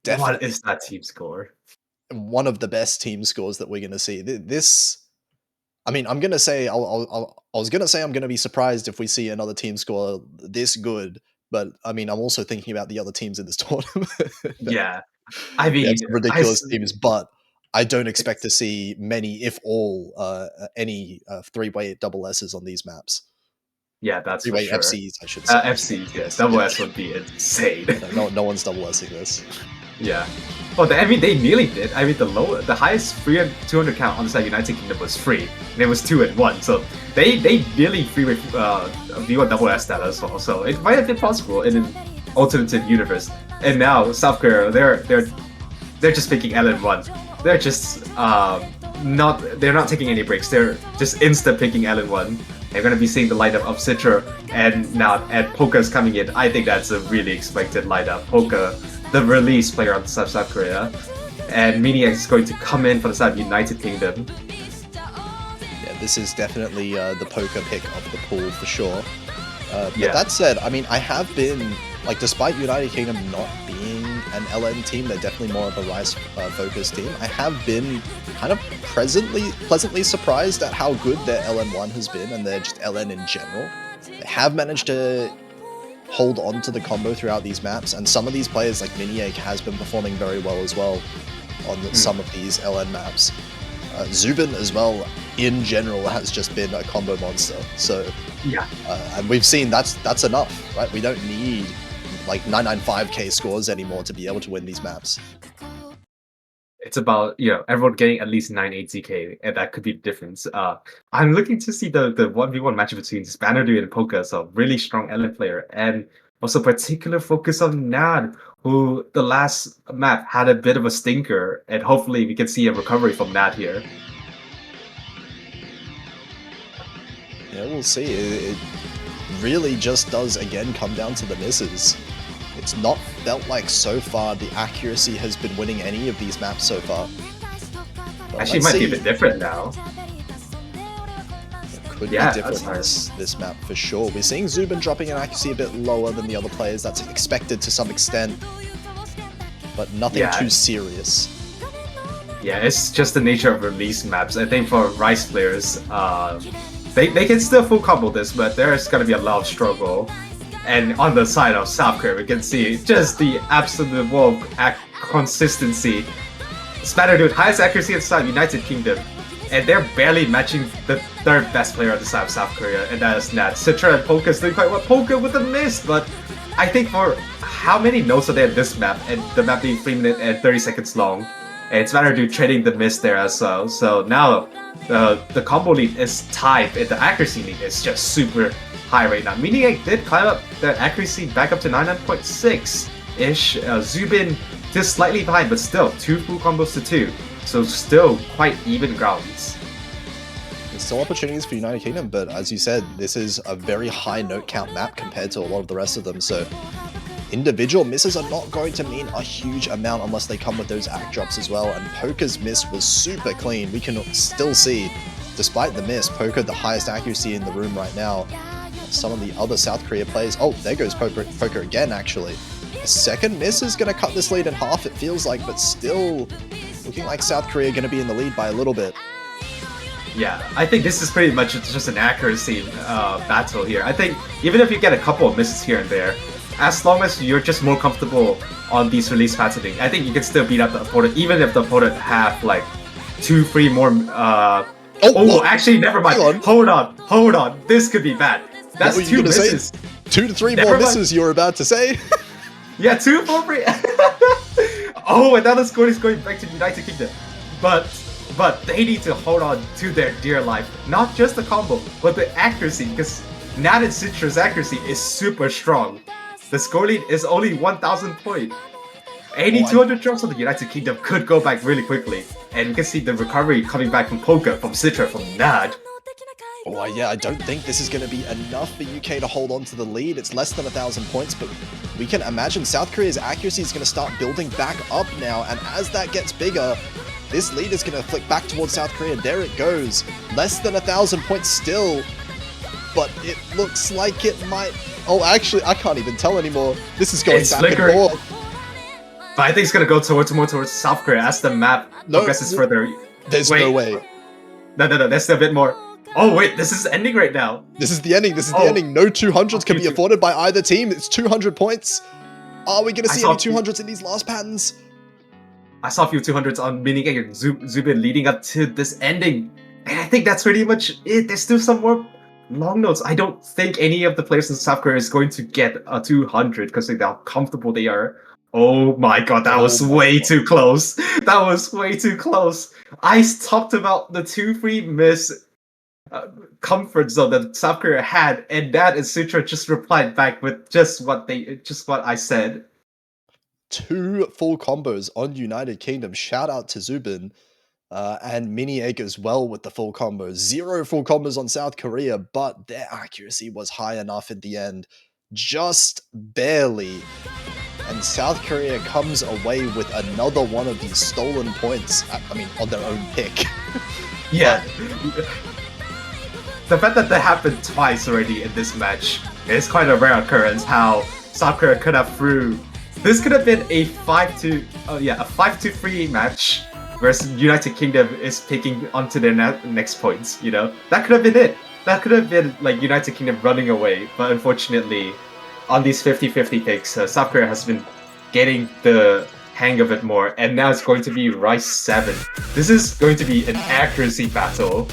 Definitely. What is that team score? One of the best team scores that we're going to see. This, I mean, I'm going to say, I was going to say I'm going to be surprised if we see another team score this good, but I mean, I'm also thinking about the other teams in this tournament. Yeah. I mean, ridiculous teams, but I don't expect to see many, if all, any three-way double S's on these maps. Yeah, that's three-way for sure. FCs, I should say. FCs, yes. Double S would be insane. No one's double S'ing this. Yeah. Well, I mean, they nearly did. I mean, the highest 200 count on the side of United Kingdom was 3, and it was 2 and 1. So they nearly freeway V1 double S that as well. So it might have been possible in an alternative universe. And now South Korea, they're just picking LN1. They're just they're not taking any breaks. They're just instant picking LN1. They're going to be seeing the lineup of Citra, and now Poka's coming in. I think that's a really expected lineup. Poka, the release player on the side of South Korea, and Mania is going to come in for the side of United Kingdom. Yeah, this is definitely the Poka pick of the pool for sure. But that said, I mean, I have been like despite United Kingdom not being an LN team, they're definitely more of a Rice focused team. I have been kind of pleasantly surprised at how good their LN1 has been, and they're just LN in general. They have managed to hold on to the combo throughout these maps, and some of these players like mania has been performing very well as well on some of these LN maps. Zubin as well in general has just been a combo monster, so yeah, and we've seen that's enough, right? We don't need like 995k scores anymore to be able to win these maps. it's about, everyone getting at least 980k, and that could be the difference. I'm looking to see the 1v1 match between Spannerdu and Poker, so really strong LN player, and also particular focus on Nad, who the last map had a bit of a stinker, and hopefully we can see a recovery from Nad here. Yeah, we'll see. It really just does again come down to the misses. It's not felt like so far the accuracy has been winning any of these maps so far. But actually, it might be a bit different now. It could be different this map for sure. We're seeing Zubin dropping in accuracy a bit lower than the other players. That's expected to some extent, but nothing too serious. Yeah, it's just the nature of release maps. I think for Rice players, they can still full combo this, but there's gonna be a lot of struggle. And on the side of South Korea, we can see just the absolute wall consistency. Spannerdu, highest accuracy inside United Kingdom, and they're barely matching the third best player on the side of South Korea, and that is Nat. Citra and Poker's doing quite well. Poker with a miss, but I think for how many notes are there in this map, and the map being 3 minutes and 30 seconds long, and Spannerdu trading the miss there as well. So now the combo lead is tied, and the accuracy lead is just super high right now. Meaning I did climb up the accuracy back up to 99.6-ish. Zubin just slightly behind, but still 2 full combos to 2. So still quite even grounds. There's still opportunities for United Kingdom, but as you said, this is a very high note count map compared to a lot of the rest of them. So individual misses are not going to mean a huge amount unless they come with those act drops as well. And Poker's miss was super clean. We can still see, despite the miss, Poker the highest accuracy in the room right now. Some of the other South Korea players. Oh, there goes Poker again, actually. A second miss is going to cut this lead in half, it feels like, but still looking like South Korea going to be in the lead by a little bit. Yeah, I think this is pretty much just an accuracy battle here. I think even if you get a couple of misses here and there, as long as you're just more comfortable on these release patterning, I think you can still beat up the opponent, even if the opponent have like 2-3 more. Actually, never mind. Hold on. This could be bad. That's 2 misses. Say? 2 to 3 more misses you were about to say? Yeah, 2 for free. Oh, and now the score is going back to United Kingdom. But they need to hold on to their dear life. Not just the combo, but the accuracy, because Nat and Citra's accuracy is super strong. The score lead is only 1,000 points. 200 drops on the United Kingdom could go back really quickly. And you can see the recovery coming back from Poker, from Citra, from Nad. Oh yeah, I don't think this is going to be enough for UK to hold on to the lead. It's less than 1,000 points, but we can imagine South Korea's accuracy is going to start building back up now, and as that gets bigger, this lead is going to flick back towards South Korea. There it goes. Less than 1,000 points still, but it looks like it might... Oh, actually, I can't even tell anymore. This is going back and forth. But I think it's going to go more towards South Korea as the map progresses further. There's no way. No, there's still a bit more. Oh wait, this is ending right now. This is the ending. The ending. No 200s can be afforded by either team. It's 200 points. Are we going to see any 200s in these last patterns? I saw a few 200s on Mini and Zubin leading up to this ending. And I think that's pretty much it. There's still some more long notes. I don't think any of the players in South Korea is going to get a 200 because of how comfortable they are. Oh my god, that was way too close. That was way too close. I talked about the 2-3 miss comfort zone that South Korea had, and that and Sutra just replied back with just what I said. 2 full combos on United Kingdom. Shout out to Zubin and Mini Egg as well with the full combos. 0 full combos on South Korea, but their accuracy was high enough in the end, just barely. And South Korea comes away with another one of these stolen points. I mean, on their own pick. Yeah. The fact that happened twice already in this match is quite a rare occurrence, how South Korea could have through. This could have been a 5-3 match versus United Kingdom is picking onto their next points, you know? That could have been it. That could have been like United Kingdom running away, but unfortunately, on these 50-50 picks, South Korea has been getting the hang of it more, and now it's going to be Rice 7. This is going to be an accuracy battle.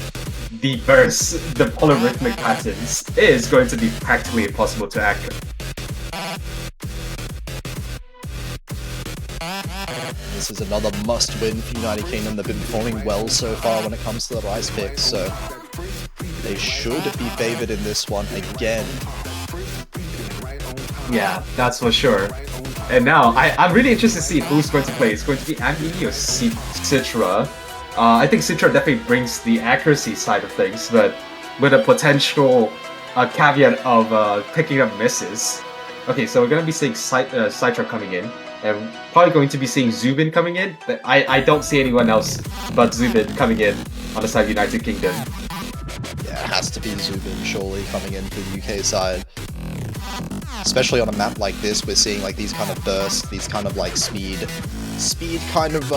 The bursts, the polyrhythmic patterns, is going to be practically impossible to accurate. This is another must-win for United Kingdom. They've been performing well so far when it comes to the Rice picks, so they should be favored in this one again. Yeah, that's for sure. And now, I'm really interested to see who's going to play. It's going to be Amini or Citra. I think Citra definitely brings the accuracy side of things, but with a potential caveat of picking up misses. Okay, so we're going to be seeing Citra coming in, and probably going to be seeing Zubin coming in. But I don't see anyone else but Zubin coming in on the side of United Kingdom. Yeah, it has to be Zubin surely coming in for the UK side. Especially on a map like this, we're seeing like these kind of bursts, these kind of like speed kind of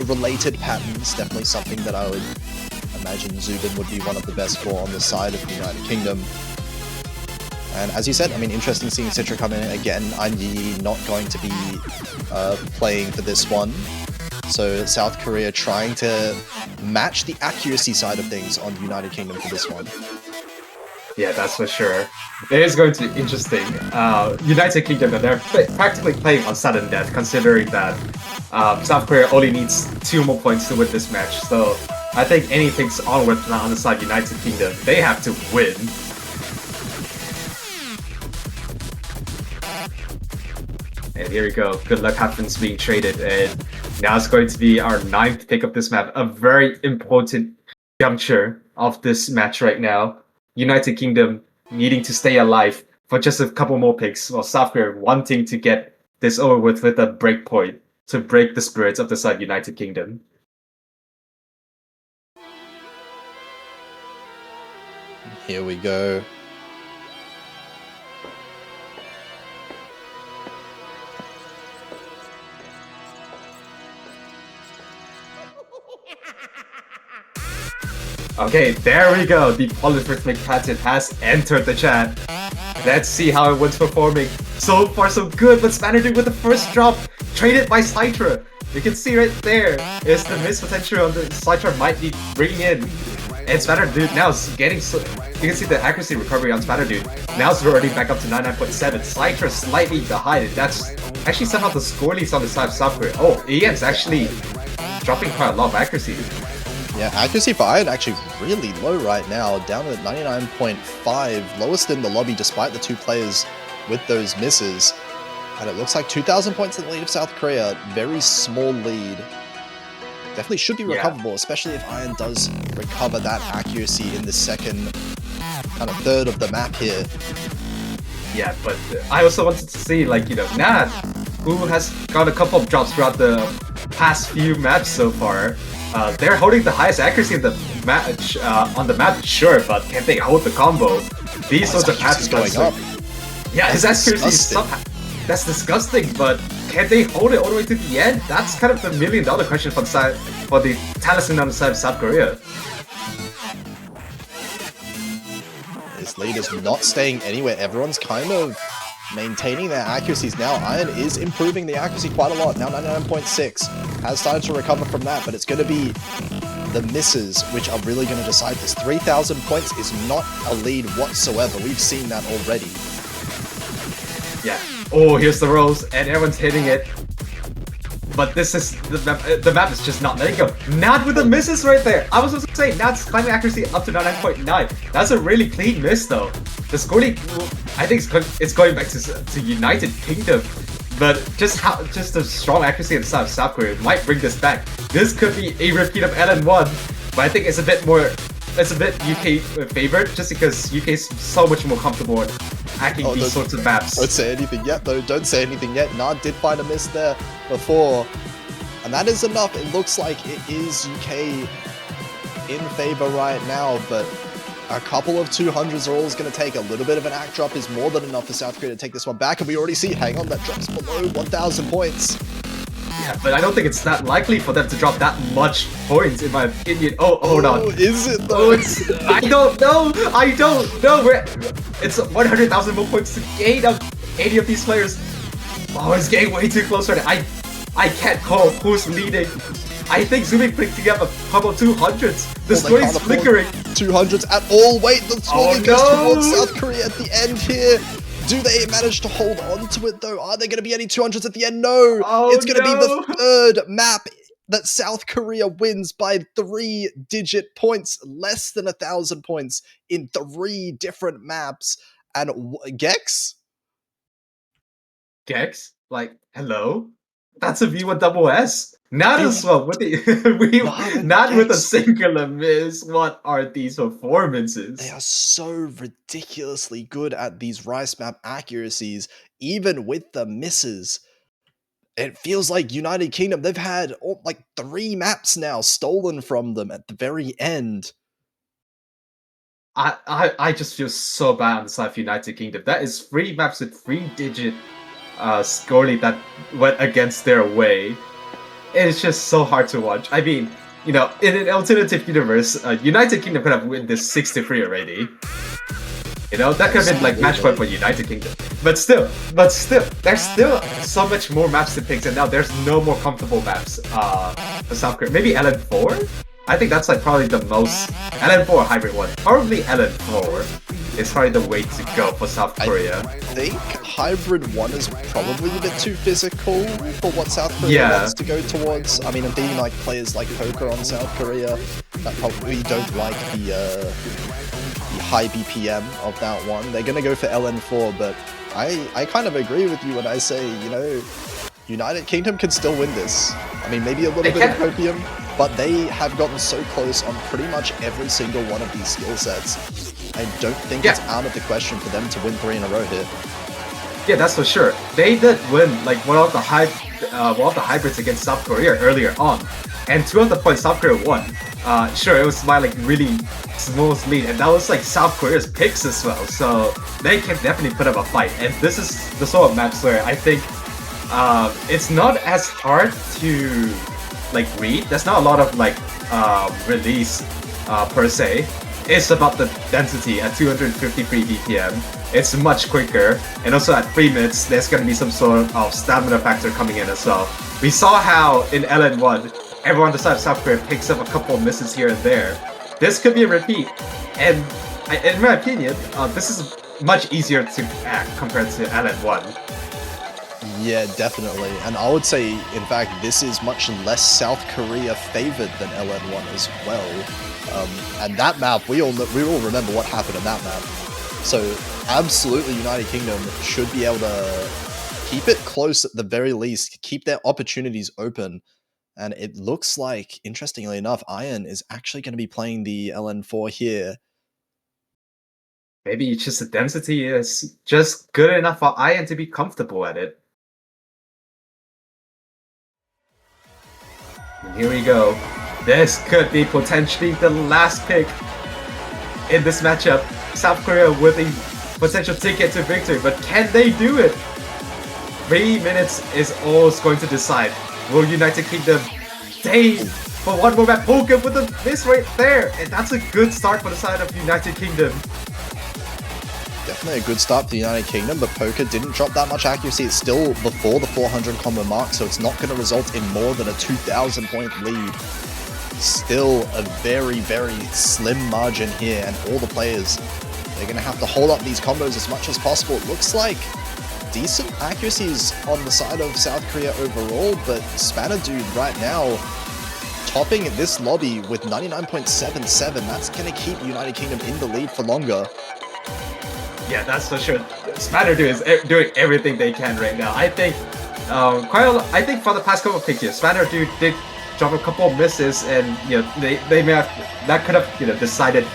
related patterns. Definitely something that I would imagine Zubin would be one of the best for on the side of the United Kingdom. And as you said, I mean, interesting seeing Citra come in again. Anyi not going to be playing for this one. So South Korea trying to match the accuracy side of things on the United Kingdom for this one. Yeah, that's for sure. It is going to be interesting. United Kingdom, they're practically playing on sudden death, considering that South Korea only needs 2 more points to win this match. So I think anything's onward on the side of United Kingdom. They have to win. And here we go. Good luck happens being traded. And now it's going to be our 9th pick of this map. A very important juncture of this match right now. United Kingdom needing to stay alive for just a couple more picks, while South Korea wanting to get this over with a break point to break the spirits of the side United Kingdom. Here we go. Okay, there we go. The polyrhythmic pattern has entered the chat. Let's see how everyone's performing. So far, so good, but Spaniard with the first drop, traded by Citra. You can see right there is the miss potential on the Citra might be bringing in. And Spaniard now is getting so. You can see the accuracy recovery on Spaniard. Now it's already back up to 99.7. Citra slightly behind it. That's actually somehow the score leads on the side of South Korea. Oh, EM's actually dropping quite a lot of accuracy. Yeah, accuracy for Iron actually really low right now, down at 99.5, lowest in the lobby despite the 2 players with those misses. And it looks like 2,000 points in the lead of South Korea, very small lead. Definitely should be recoverable, especially if Iron does recover that accuracy in the second, kind of third of the map here. Yeah, but I also wanted to see, like, you know, Nad, who has got a couple of drops throughout the past few maps so far. They're holding the highest accuracy in the match on the map, sure, but can they hold the combo? These sorts of patterns going up. Yeah, his accuracy is somehow that's disgusting, but can they hold it all the way to the end? That's kind of the $1 million question for the side for the Talisman on the side of South Korea. This lead is not staying anywhere. Everyone's kind of maintaining their accuracies now. Iron is improving the accuracy quite a lot, now 99.6. Has started to recover from that, but it's going to be the misses which are really going to decide this. 3,000 points is not a lead whatsoever. We've seen that already. Yeah. Oh, here's the rolls, and everyone's hitting it. But this is, the map is just not letting go. Nad with the misses right there. I was supposed to say, Nad's climbing accuracy up to 99.9. That's a really clean miss though. The score lead, I think it's going back to United Kingdom. But just the strong accuracy on the side of South Korea might bring this back. This could be a repeat of LN1, but I think it's a bit UK favored, just because UK is so much more comfortable in hacking these sorts of maps. Don't say anything yet though, don't say anything yet. Nad did find a miss there before, and that is enough. It looks like it is UK in favor right now, but A couple of 200s are always going to take. A little bit of an act drop is more than enough for South Korea to take this one back. And we already see, hang on, that drops below 1,000 points. Yeah, but I don't think it's that likely for them to drop that much points, in my opinion. Oh, hold on. Is it though? Oh, it's... I don't know. It's 100,000 more points to gain of 80 of these players. Oh, it's getting way too close right now. I can't call who's leading. I think Zumi picking up a couple 200s. The screen's flickering. 200s at all. Wait, the scoring goes no! towards South Korea at the end here. Do they manage to hold on to it though? Are there going to be any 200s at the end? No. It's going to be the third map that South Korea wins by 3-digit points, less than 1,000 points in 3 different maps. And Gex? Gex? Like, hello? That's a V1SS. Not as well with the not with a singular miss. What are these performances? They are so ridiculously good at these rice map accuracies, even with the misses. It feels like United Kingdom, they've had like 3 maps now stolen from them at the very end. I just feel so bad on the side of United Kingdom. That is 3 maps with 3-digit score lead that went against their way. It's just so hard to watch. I mean, you know, in an alternative universe, United Kingdom could have won this 6-3 already. You know, that could have been like match point for United Kingdom. But still, there's still so much more maps to pick, and now there's no more comfortable maps for South Korea. Maybe LN4? I think that's like probably the most LN4 hybrid one. Probably LN4 is probably the way to go for South Korea. I think hybrid 1 is probably a bit too physical for what South Korea wants to go towards. I mean, I'm thinking like players like Poker on South Korea that probably don't like the high BPM of that one. They're gonna go for LN4, but I kind of agree with you when I say, you know, United Kingdom can still win this. I mean, maybe a little bit of copium, but they have gotten so close on pretty much every single one of these skill sets. I don't think it's out of the question for them to win 3 in a row here. Yeah, that's for sure. They did win like one of the hybrids against South Korea earlier on, and 2 of the points South Korea won. Sure, it was my like really smooth lead, and that was like South Korea's picks as well. So they can definitely put up a fight. And this is the sort of maps where I think it's not as hard to like read. There's not a lot of like release per se. It's about the density at 253 BPM. It's much quicker, and also at 3 minutes, there's going to be some sort of stamina factor coming in as well. We saw how in LN1, everyone on the side of South Korea picks up a couple of misses here and there. This could be a repeat, and in my opinion, this is much easier to act compared to LN1. Yeah, definitely. And I would say, in fact, this is much less South Korea favored than LN1 as well. And that map, we all remember what happened in that map. So absolutely, United Kingdom should be able to keep it close at the very least, keep their opportunities open. And it looks like, interestingly enough, Iron is actually going to be playing the LN4 here. Maybe it's just the density is just good enough for Iron to be comfortable at it. And here we go. This could be potentially the last pick in this matchup. South Korea with a potential ticket to victory, but can they do it? 3 minutes is all it's going to decide. Will United Kingdom stay for one more map? Poker with a miss right there, and that's a good start for the side of United Kingdom. Definitely a good start for the United Kingdom, but Poker didn't drop that much accuracy. It's still before the 400 combo mark, so it's not going to result in more than a 2,000 point lead. Still a very, very slim margin here, and all the players, they're going to have to hold up these combos as much as possible. It looks like decent accuracies on the side of South Korea overall, but Spanner Dude right now topping this lobby with 99.77. That's going to keep United Kingdom in the lead for longer. Yeah, that's for sure. Spanner Dude is doing everything they can right now. I think I think for the past couple of picks, Spanner Dude did drop a couple of misses, and you know they may have that could have decided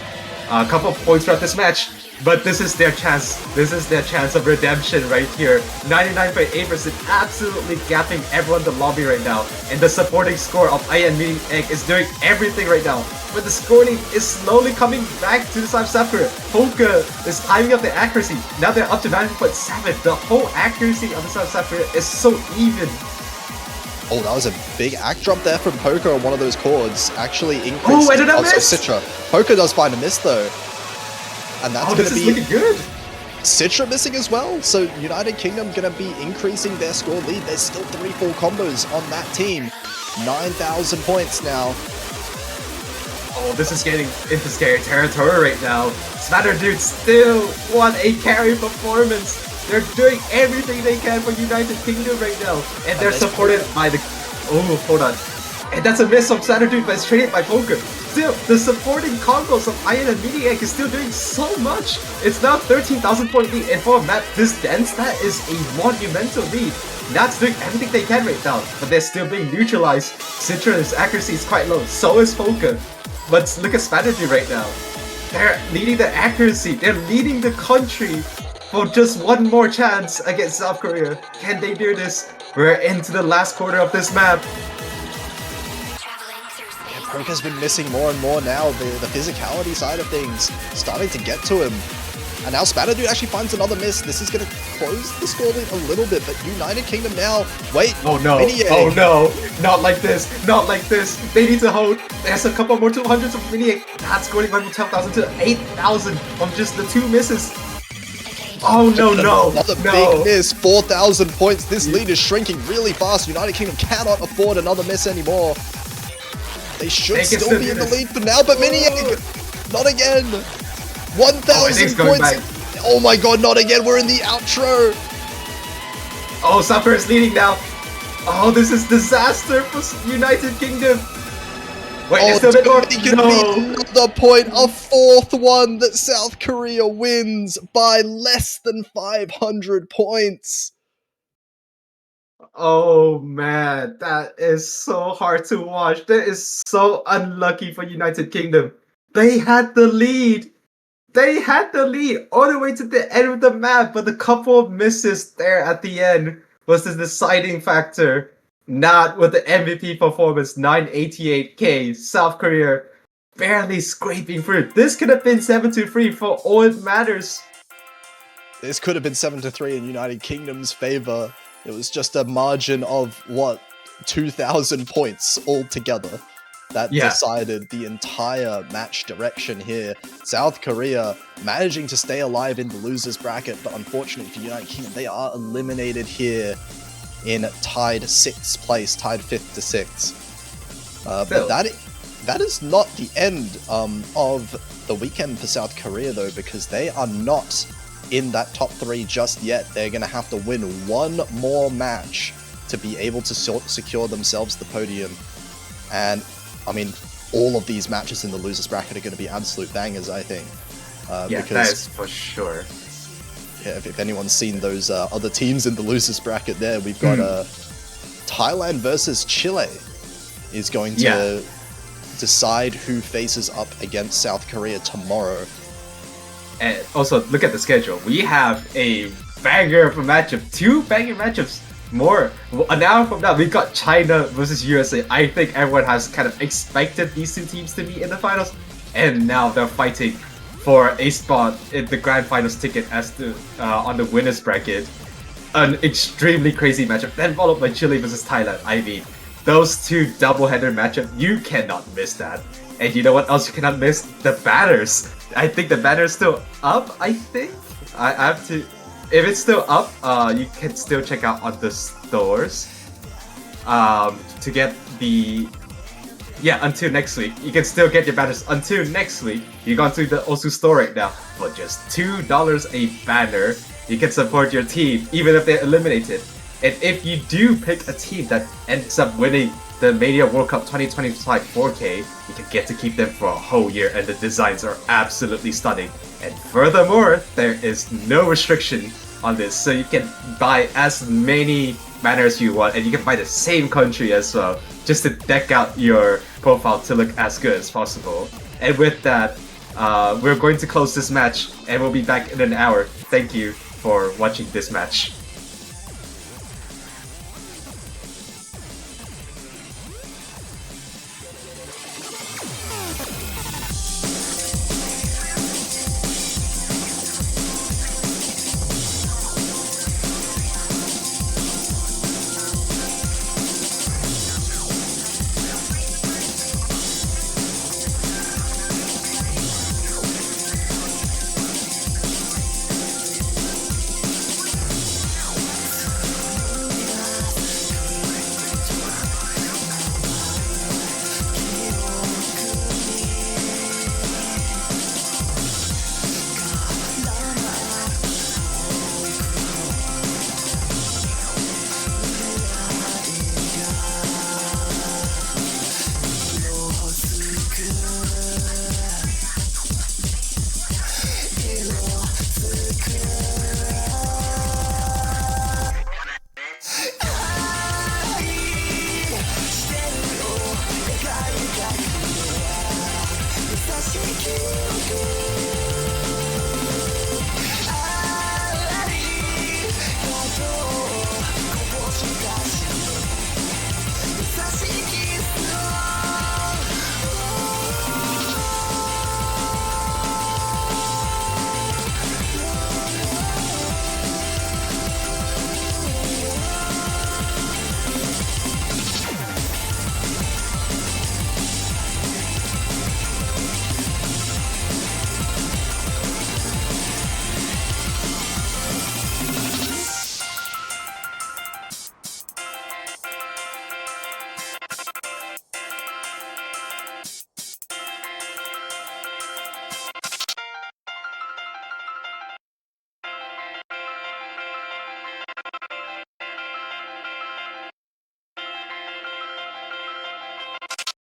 a couple of points throughout this match. But this is their chance. This is their chance of redemption right here. 99.8%, absolutely gapping everyone in the lobby right now. And the supporting score of Ian meeting Egg is doing everything right now. but the scoring is slowly coming back to the side of South Korea. Polka is timing up the accuracy. Now they're up to 90.7. The whole accuracy of the side of South Korea is so even. Oh, that was a big act drop there from Poker on one of those chords. Actually increased. Oh, I did not miss! Citra. Poker does find a miss though. And that's going to be looking good. Citra missing as well. So United Kingdom going to be increasing their score lead. There's still 3 full combos on that team. 9,000 points now. Oh, this is getting into scary territory right now. Smatter Dude still won a carry performance. They're doing everything they can for United Kingdom right now. And they're supported by the... Oh, hold on. And that's a miss from Smatter Dude, but it's traded by Poker. Still, the supporting combos of Iron and Maniac is still doing so much. It's now 13,000 point lead, and for a map this dense, that is a monumental lead. That's doing everything they can right now, but they're still being neutralized. Citra's accuracy is quite low, so is Poker. But look at Smatter Dude right now. They're leading the accuracy, they're leading the country for just one more chance against South Korea. Can they do this? We're into the last quarter of this map. Poker's been missing more and more now, the physicality side of things starting to get to him. And now Smatter Dude actually finds another miss. This is going to close the score lead a little bit, but United Kingdom now, wait. Oh no, oh no, not like this, not like this. They need to hold. There's a couple more 200s of Maniac. That's going from 12,000 to 8,000 from just the 2 misses. Oh no, Another big miss, 4,000 points. This lead is shrinking really fast. United Kingdom cannot afford another miss anymore. They should still be in the lead for now, but Maniac, not again. 1,000 points. Oh my god, not again. We're in the outro. Oh, Supper is leading now. Oh, this is disaster for United Kingdom. Wait, there's still a bit more. No. Another point, a 4th one that South Korea wins by less than 500 points. Oh man, that is so hard to watch. That is so unlucky for United Kingdom. They had the lead. They had the lead all the way to the end of the map, but the couple of misses there at the end was the deciding factor. Not with the MVP performance, 988k. South Korea barely scraping through. This could have been 7-3 for all it matters. This could have been 7-3 in United Kingdom's favor. It was just a margin of, what, 2,000 points altogether that decided the entire match direction here. South Korea managing to stay alive in the losers bracket, but unfortunately for United Kingdom, they are eliminated here in tied 6th place, tied 5th to 6th. But that is not the end of the weekend for South Korea, though, because they are not in that top 3 just yet. They're going to have to win one more match to be able to secure themselves the podium. And, I mean, all of these matches in the losers bracket are going to be absolute bangers, I think. Because, that is for sure. Yeah, if anyone's seen those other teams in the losers bracket there, we've got Thailand versus Chile is going to decide who faces up against South Korea tomorrow. And also, look at the schedule. We have a banger of a matchup. 2 banger matchups more. An hour from now, we've got China versus USA. I think everyone has kind of expected these 2 teams to be in the finals. And now they're fighting for a spot in the grand finals ticket as the on the winners bracket. An extremely crazy matchup. Then followed by Chile versus Thailand. I mean, those 2 double-header matchup, you cannot miss that. And you know what else you cannot miss? The banners. I think the banner is still up, I think. I have to... If it's still up, you can still check out on the stores to get the... Yeah, until next week. You can still get your banners until next week. You go to the Osu store right now. For just $2 a banner, you can support your team, even if they're eliminated. And if you do pick a team that ends up winning the Mania World Cup 2025 4K, you can get to keep them for a whole year, and the designs are absolutely stunning. And furthermore, there is no restriction on this, so you can buy as many banners you want, and you can buy the same country as well, just to deck out your profile to look as good as possible. And with that, we're going to close this match, and we'll be back in an hour. Thank you for watching this match.